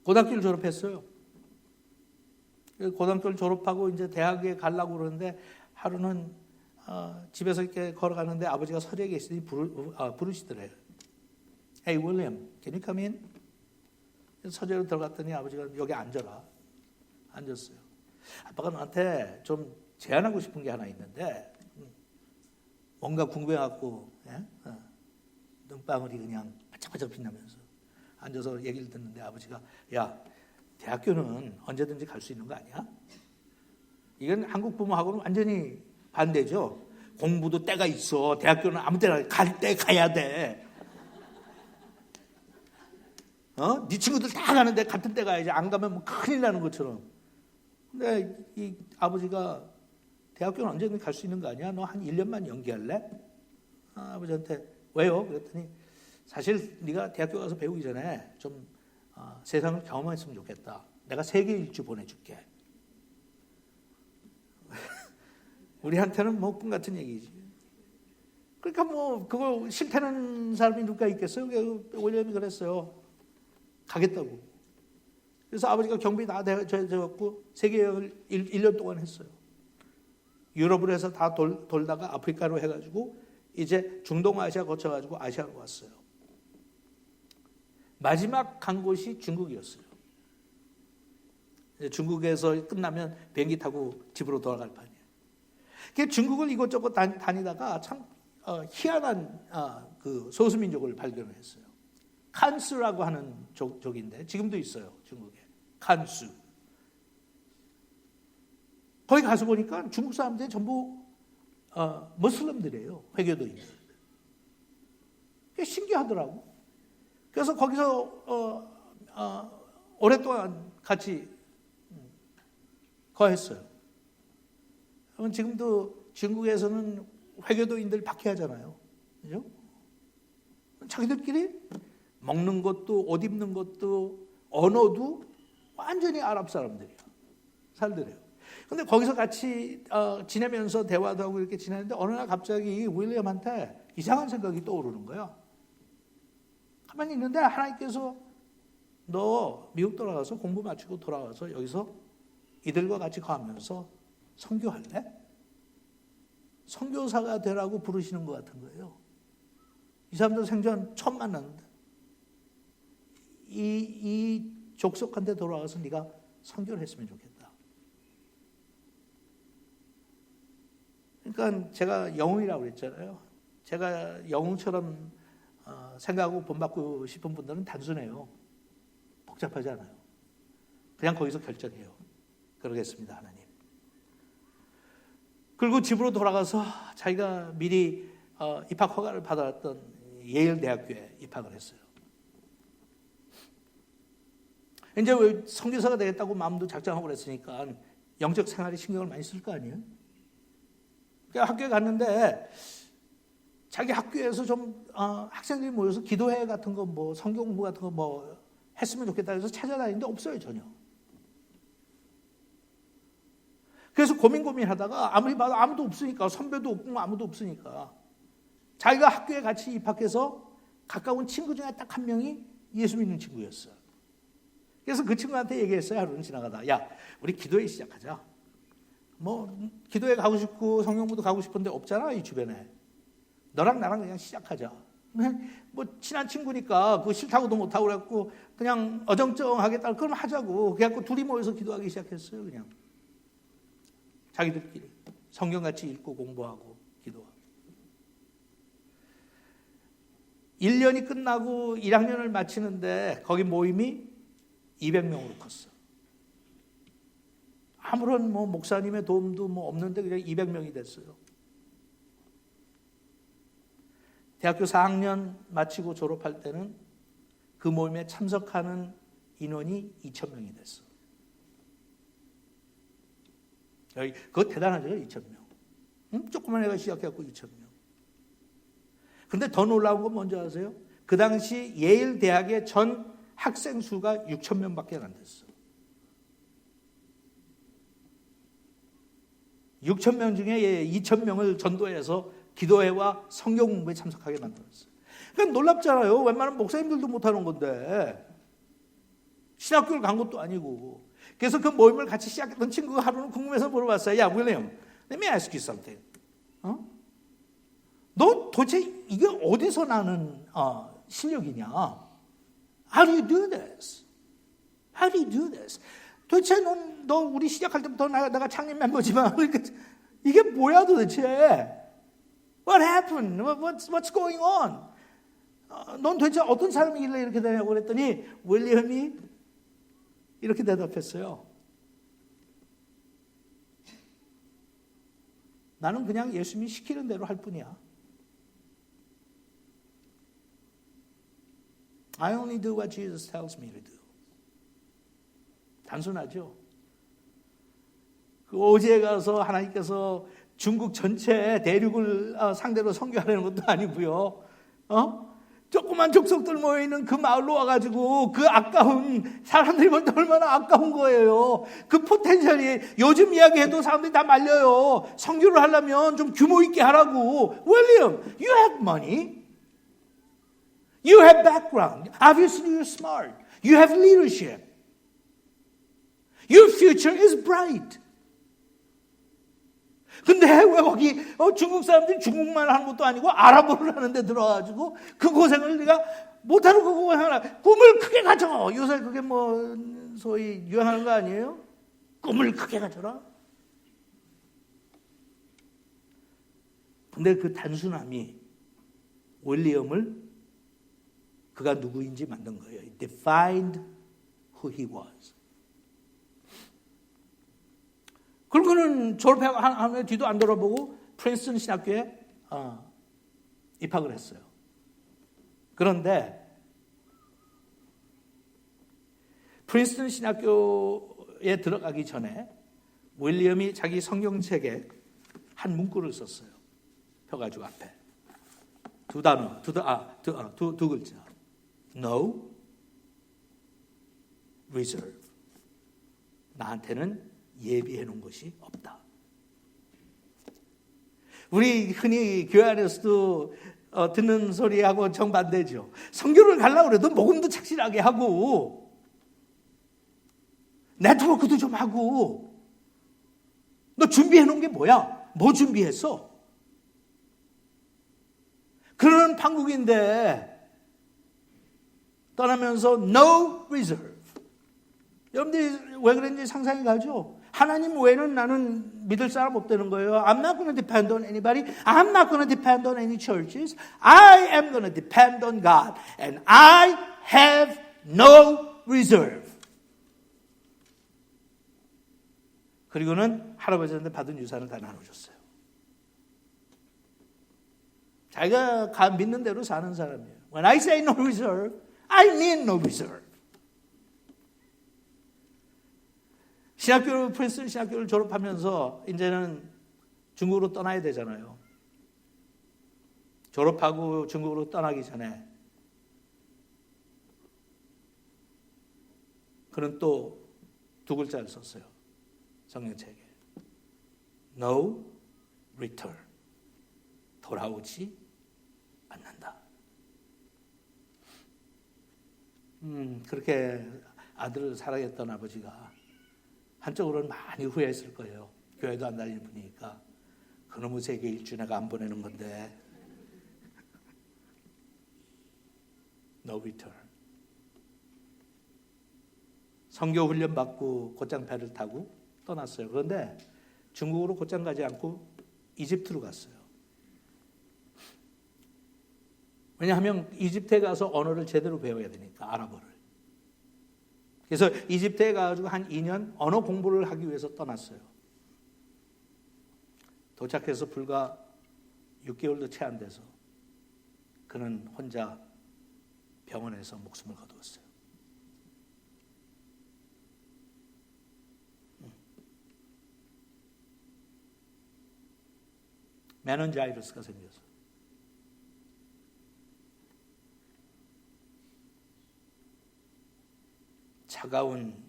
S1: 고등학교를 졸업했어요. 고등학교를 졸업하고 이제 대학에 가려고 그러는데 하루는 집에서 이렇게 걸어가는데 아버지가 서재에 계시더니 부르시더래요. Hey William, can you come in? 서재로 들어갔더니 아버지가 여기 앉아라. 앉았어요. 아빠가 너한테 좀 제안하고 싶은 게 하나 있는데 뭔가 궁금해갖고 눈방울이 그냥 반짝반짝 빛나면서 앉아서 얘기를 듣는데 아버지가 야, 대학교는 언제든지 갈 수 있는 거 아니야? 이건 한국 부모하고는 완전히 반대죠. 공부도 때가 있어. 대학교는 아무 때나 갈 때 가야 돼. 네 친구들 다 가는데 같은 때 가야지. 안 가면 뭐 큰일 나는 것처럼. 근데 이 아버지가 대학교는 언제든지 갈 수 있는 거 아니야? 너 한 1년만 연기할래? 아버지한테 왜요? 그랬더니 사실 네가 대학교 가서 배우기 전에 좀 세상을 경험했으면 좋겠다. 내가 세계 일주 보내줄게. 우리한테는 뭐 꿈 같은 얘기지. 그러니까 뭐 그거 싫다는 사람이 누가 있겠어요? 윌리엄이 그랬어요. 가겠다고. 그래서 아버지가 경비 다 되어갖고 세계 여행을 1년 동안 했어요. 유럽을 해서 다 돌다가 아프리카로 해가지고 이제 중동아시아 거쳐가지고 아시아로 왔어요. 마지막 간 곳이 중국이었어요. 중국에서 끝나면 비행기 타고 집으로 돌아갈 판이에요. 중국을 이곳저곳 다니다가 참 희한한 그 소수민족을 발견했어요. 칸스라고 하는 족인데 지금도 있어요. 중국에. 칸스. 거기 가서 보니까 중국 사람들이 전부 무슬림들이에요. 회교도인들. 그게 신기하더라고. 그래서 거기서 오랫동안 같이 거했어요. 그러면 지금도 중국에서는 회교도인들 박해하잖아요. 그죠? 자기들끼리 먹는 것도 옷 입는 것도 언어도 완전히 아랍 사람들이야. 살들이에요. 근데 거기서 같이 지내면서 대화도 하고 이렇게 지내는데 어느 날 갑자기 윌리엄한테 이상한 생각이 떠오르는 거야. 가만히 있는데 하나님께서 너 미국 돌아가서 공부 마치고 돌아와서 여기서 이들과 같이 가면서 선교할래? 선교사가 되라고 부르시는 것 같은 거예요. 이 사람들 생전 처음 만났는데 이 족속한테 돌아가서 네가 선교를 했으면 좋겠다. 그러니까 제가 영웅이라고 그랬잖아요. 제가 영웅처럼 생각하고 본받고 싶은 분들은 단순해요. 복잡하지 않아요. 그냥 거기서 결정해요. 그러겠습니다, 하나님. 그리고 집으로 돌아가서 자기가 미리 입학 허가를 받았던 예일 대학교에 입학을 했어요. 이제 왜 선교사가 되겠다고 마음도 작정하고 그랬으니까 영적 생활에 신경을 많이 쓸 거 아니에요? 그러니까 학교에 갔는데 자기 학교에서 좀 학생들이 모여서 기도회 같은 거, 뭐 성경 공부 같은 거 뭐 했으면 좋겠다 해서 찾아다니는데 없어요, 전혀. 그래서 고민하다가 아무리 봐도 아무도 없으니까, 선배도 없고 아무도 없으니까 자기가 학교에 같이 입학해서 가까운 친구 중에 딱 한 명이 예수 믿는 친구였어요. 그래서 그 친구한테 얘기했어요. 하루는 지나가다. 야, 우리 기도회 시작하자. 뭐 기도회 가고 싶고 성경부도 가고 싶은데 없잖아, 이 주변에. 너랑 나랑 그냥 시작하자. 뭐 친한 친구니까 그거 싫다고도 못하고 그랬고 그냥 어정쩡하겠다. 그럼 하자고. 그래갖고 둘이 모여서 기도하기 시작했어요. 그냥 자기들끼리 성경같이 읽고 공부하고 기도하고. 1년이 끝나고 1학년을 마치는데 거기 모임이 200명으로 컸어. 아무런 뭐 목사님의 도움도 뭐 없는데 그냥 200명이 됐어요. 대학교 4학년 마치고 졸업할 때는 그 모임에 참석하는 인원이 2,000명이 됐어. 그거 대단하죠, 2,000명. 조그만 애가 시작해갖고 2,000명. 근데 더 놀라운 건 뭔지 아세요? 그 당시 예일 대학의 전 학생 수가 6,000명밖에 안 됐어. 6,000명 중에 2,000명을 전도해서 기도회와 성경 공부에 참석하게 만들었어요. 그러니까 놀랍잖아요. 웬만한 목사님들도 못하는 건데 신학교를 간 것도 아니고. 그래서 그 모임을 같이 시작했던 친구가 하루는 궁금해서 물어봤어요. 야, 윌리엄, let me ask you something. 너 도대체 이게 어디서 나는 실력이냐? How do you do this? How do you do this? 도대체 너 우리 시작할 때부터 내가 창립 멤버지만 이게 뭐야 도대체? What happened? What's going on? 넌 도대체 어떤 사람이길래 이렇게 되냐고 그랬더니 윌리엄이 이렇게 대답했어요. 나는 그냥 예수님이 시키는 대로 할 뿐이야. I only do what Jesus tells me to do. 단순하죠. 그 오지에 가서 하나님께서 중국 전체 대륙을 상대로 선교하려는 것도 아니고요. 조그만 족속들 모여있는 그 마을로 와가지고 그 아까운 사람들이 볼 때 얼마나 아까운 거예요. 그 포텐셜이 요즘 이야기해도 사람들이 다 말려요. 선교를 하려면 좀 규모 있게 하라고. William, you have money. You have background. Obviously you're smart. You have leadership. Your future is bright. 근데 왜 거기 중국 사람들이 중국말 하는 것도 아니고 아랍어를 하는데 들어가지고 그 고생을 네가 못하는 그 고생을 꿈을 크게 가져. 요새 그게 뭐 소위 유행하는 거 아니에요? 꿈을 크게 가져라. 근데 그 단순함이 윌리엄을 그가 누구인지 만든 거예요. It defined who he was. 그리고 그는 졸업하고 한 해 뒤도 안 돌아보고 프린스턴 신학교에 입학을 했어요. 그런데 프린스턴 신학교에 들어가기 전에 윌리엄이 자기 성경책에 한 문구를 썼어요. 펴가지고 앞에 두 단어, 두 글자. No reserve. 나한테는 예비해 놓은 것이 없다. 우리 흔히 교회 안에서도 듣는 소리하고 정반대죠. 선교를 가려고 해도 복음도 착실하게 하고 네트워크도 좀 하고. 너 준비해 놓은 게 뭐야? 뭐 준비했어? 그런 판국인데 떠나면서 no reserve. 여러분들이 왜 그런지 상상이 가죠? 하나님 외에는 나는 믿을 사람 없다는 거예요. I'm not going to depend on anybody. I'm not going to depend on any churches. I am going to depend on God. And I have no reserve. 그리고는 할아버지한테 받은 유산을 다 나눠줬어요. 자기가 믿는 대로 사는 사람이에요. When I say no reserve, I mean no reserve. 프린스턴 신학교를 졸업하면서 이제는 중국으로 떠나야 되잖아요. 졸업하고 중국으로 떠나기 전에 그는 또 두 글자를 썼어요. 성경책에. No return. 돌아오지 않는다. 그렇게 아들을 사랑했던 아버지가 한쪽으로는 많이 후회했을 거예요. 교회도 안 다니는 분이니까 그놈의 세계 일주 내가 안 보내는 건데. No return. 선교 훈련 받고 곧장 배를 타고 떠났어요. 그런데 중국으로 곧장 가지 않고 이집트로 갔어요. 왜냐하면 이집트에 가서 언어를 제대로 배워야 되니까, 아랍어를. 그래서 이집트에 가가지고 한 2년 언어 공부를 하기 위해서 떠났어요. 도착해서 불과 6개월도 채 안 돼서 그는 혼자 병원에서 목숨을 거두었어요. 메넌자이러스가 생겨서. 차가운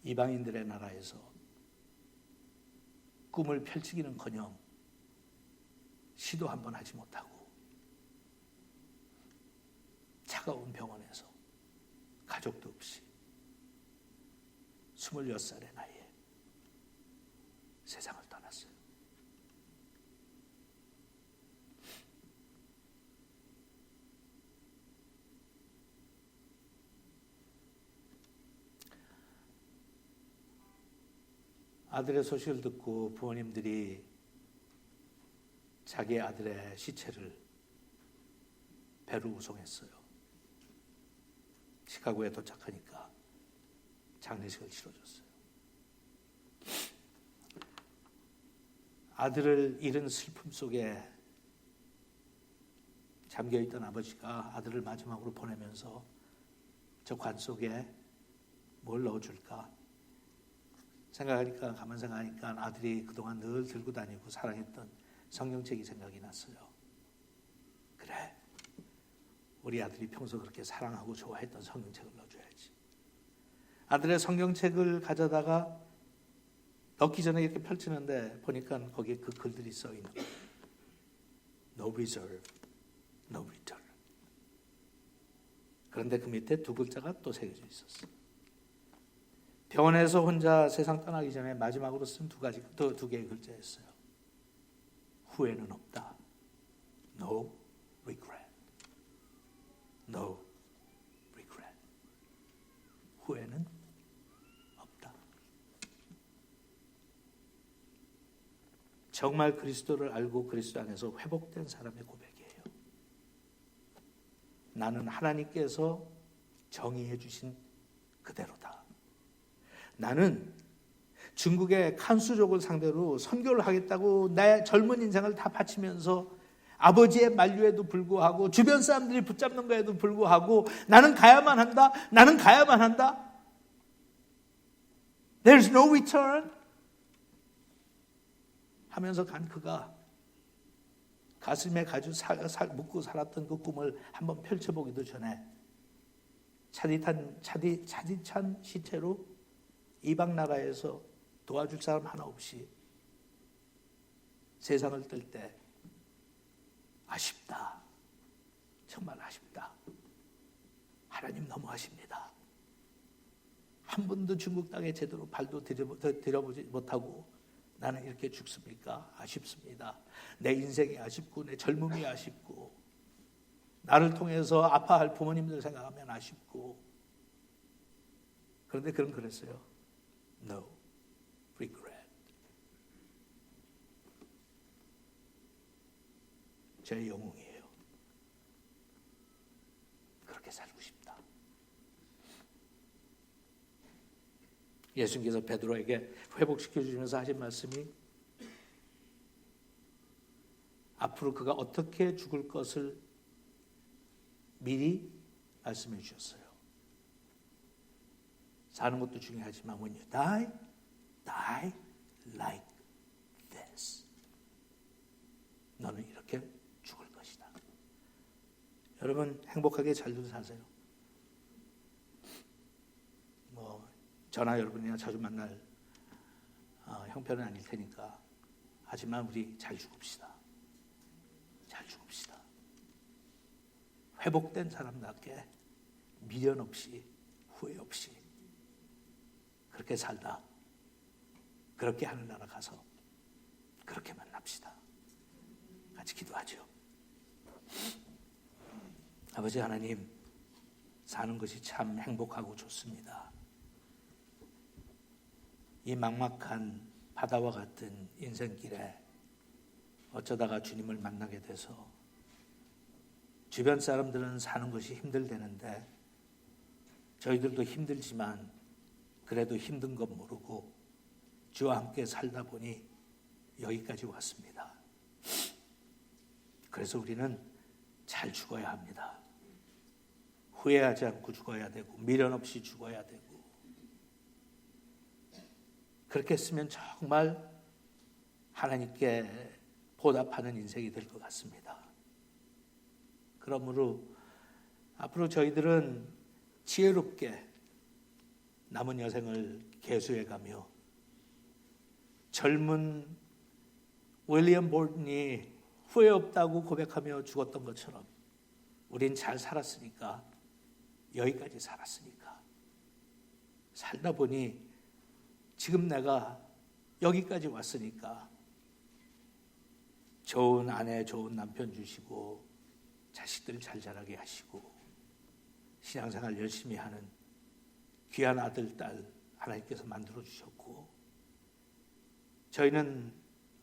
S1: 이방인들의 나라에서 꿈을 펼치기는커녕 시도 한번 하지 못하고 차가운 병원에서 가족도 없이 26살의 나이에 세상을 떠났어요. 아들의 소식을 듣고 부모님들이 자기 아들의 시체를 배로 운송했어요. 시카고에 도착하니까 장례식을 치러줬어요. 아들을 잃은 슬픔 속에 잠겨있던 아버지가 아들을 마지막으로 보내면서 저 관 속에 뭘 넣어줄까 생각하니까, 가만 생각하니까 아들이 그동안 늘 들고 다니고 사랑했던 성경책이 생각이 났어요. 그래, 우리 아들이 평소 그렇게 사랑하고 좋아했던 성경책을 넣어줘야지. 아들의 성경책을 가져다가 넣기 전에 이렇게 펼치는데 보니까 거기에 그 글들이 써 있는 거예요. No reserve, no return. 그런데 그 밑에 두 글자가 또 새겨져 있었어요. 병원에서 혼자 세상 떠나기 전에 마지막으로 쓴 두 개의 글자였어요. 후회는 없다. No regret. No regret. 후회는 없다. 정말 그리스도를 알고 그리스도 안에서 회복된 사람의 고백이에요. 나는 하나님께서 정의해 주신 그대로다. 나는 중국의 칸수족을 상대로 선교를 하겠다고 내 젊은 인생을 다 바치면서 아버지의 만류에도 불구하고 주변 사람들이 붙잡는 거에도 불구하고 나는 가야만 한다. 나는 가야만 한다. There's no return. 하면서 간 그가 가슴에 가지고 묻고 살았던 그 꿈을 한번 펼쳐보기도 전에 차디찬 시체로 이방 나라에서 도와줄 사람 하나 없이 세상을 뜰 때 아쉽다. 정말 아쉽다. 하나님 너무하십니다. 한 번도 중국 땅에 제대로 발도 들여보지 못하고 나는 이렇게 죽습니까? 아쉽습니다. 내 인생이 아쉽고 내 젊음이 아쉽고 나를 통해서 아파할 부모님들 생각하면 아쉽고. 그런데 그런 그랬어요. No regret. 제 영웅이에요. 그렇게 살고 싶다. 예수님께서 베드로에게 회복시켜 주시면서 하신 말씀이 앞으로 그가 어떻게 죽을 것을 미리 말씀해 주셨어요. 사는 것도 중요하지만 when you die, die like this. 너는 이렇게 죽을 것이다. 여러분 행복하게 잘들 사세요. 저나 여러분이나 자주 만날 형편은 아닐 테니까 하지만 우리 잘 죽읍시다. 잘 죽읍시다. 회복된 사람답게 미련 없이 후회 없이 그렇게 살다 그렇게 하늘나라 가서 그렇게 만납시다. 같이 기도하죠. 아버지 하나님, 사는 것이 참 행복하고 좋습니다. 이 막막한 바다와 같은 인생길에 어쩌다가 주님을 만나게 돼서 주변 사람들은 사는 것이 힘들다는데 저희들도 힘들지만 그래도 힘든 것 모르고 주와 함께 살다 보니 여기까지 왔습니다. 그래서 우리는 잘 죽어야 합니다. 후회하지 않고 죽어야 되고 미련 없이 죽어야 되고 그렇게 했으면 정말 하나님께 보답하는 인생이 될 것 같습니다. 그러므로 앞으로 저희들은 지혜롭게 남은 여생을 계수해가며 젊은 윌리엄 볼튼이 후회 없다고 고백하며 죽었던 것처럼 우린 잘 살았으니까 여기까지 살았으니까 살다 보니 지금 내가 여기까지 왔으니까 좋은 아내, 좋은 남편 주시고 자식들 잘 자라게 하시고 신앙생활 열심히 하는 귀한 아들, 딸 하나님께서 만들어 주셨고 저희는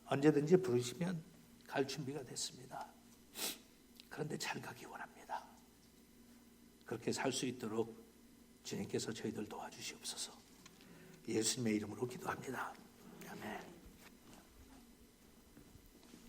S1: 언제든지 부르시면 갈 준비가 됐습니다. 그런데 잘 가기 원합니다. 그렇게 살 수 있도록 주님께서 저희들 도와주시옵소서. 예수님의 이름으로 기도합니다.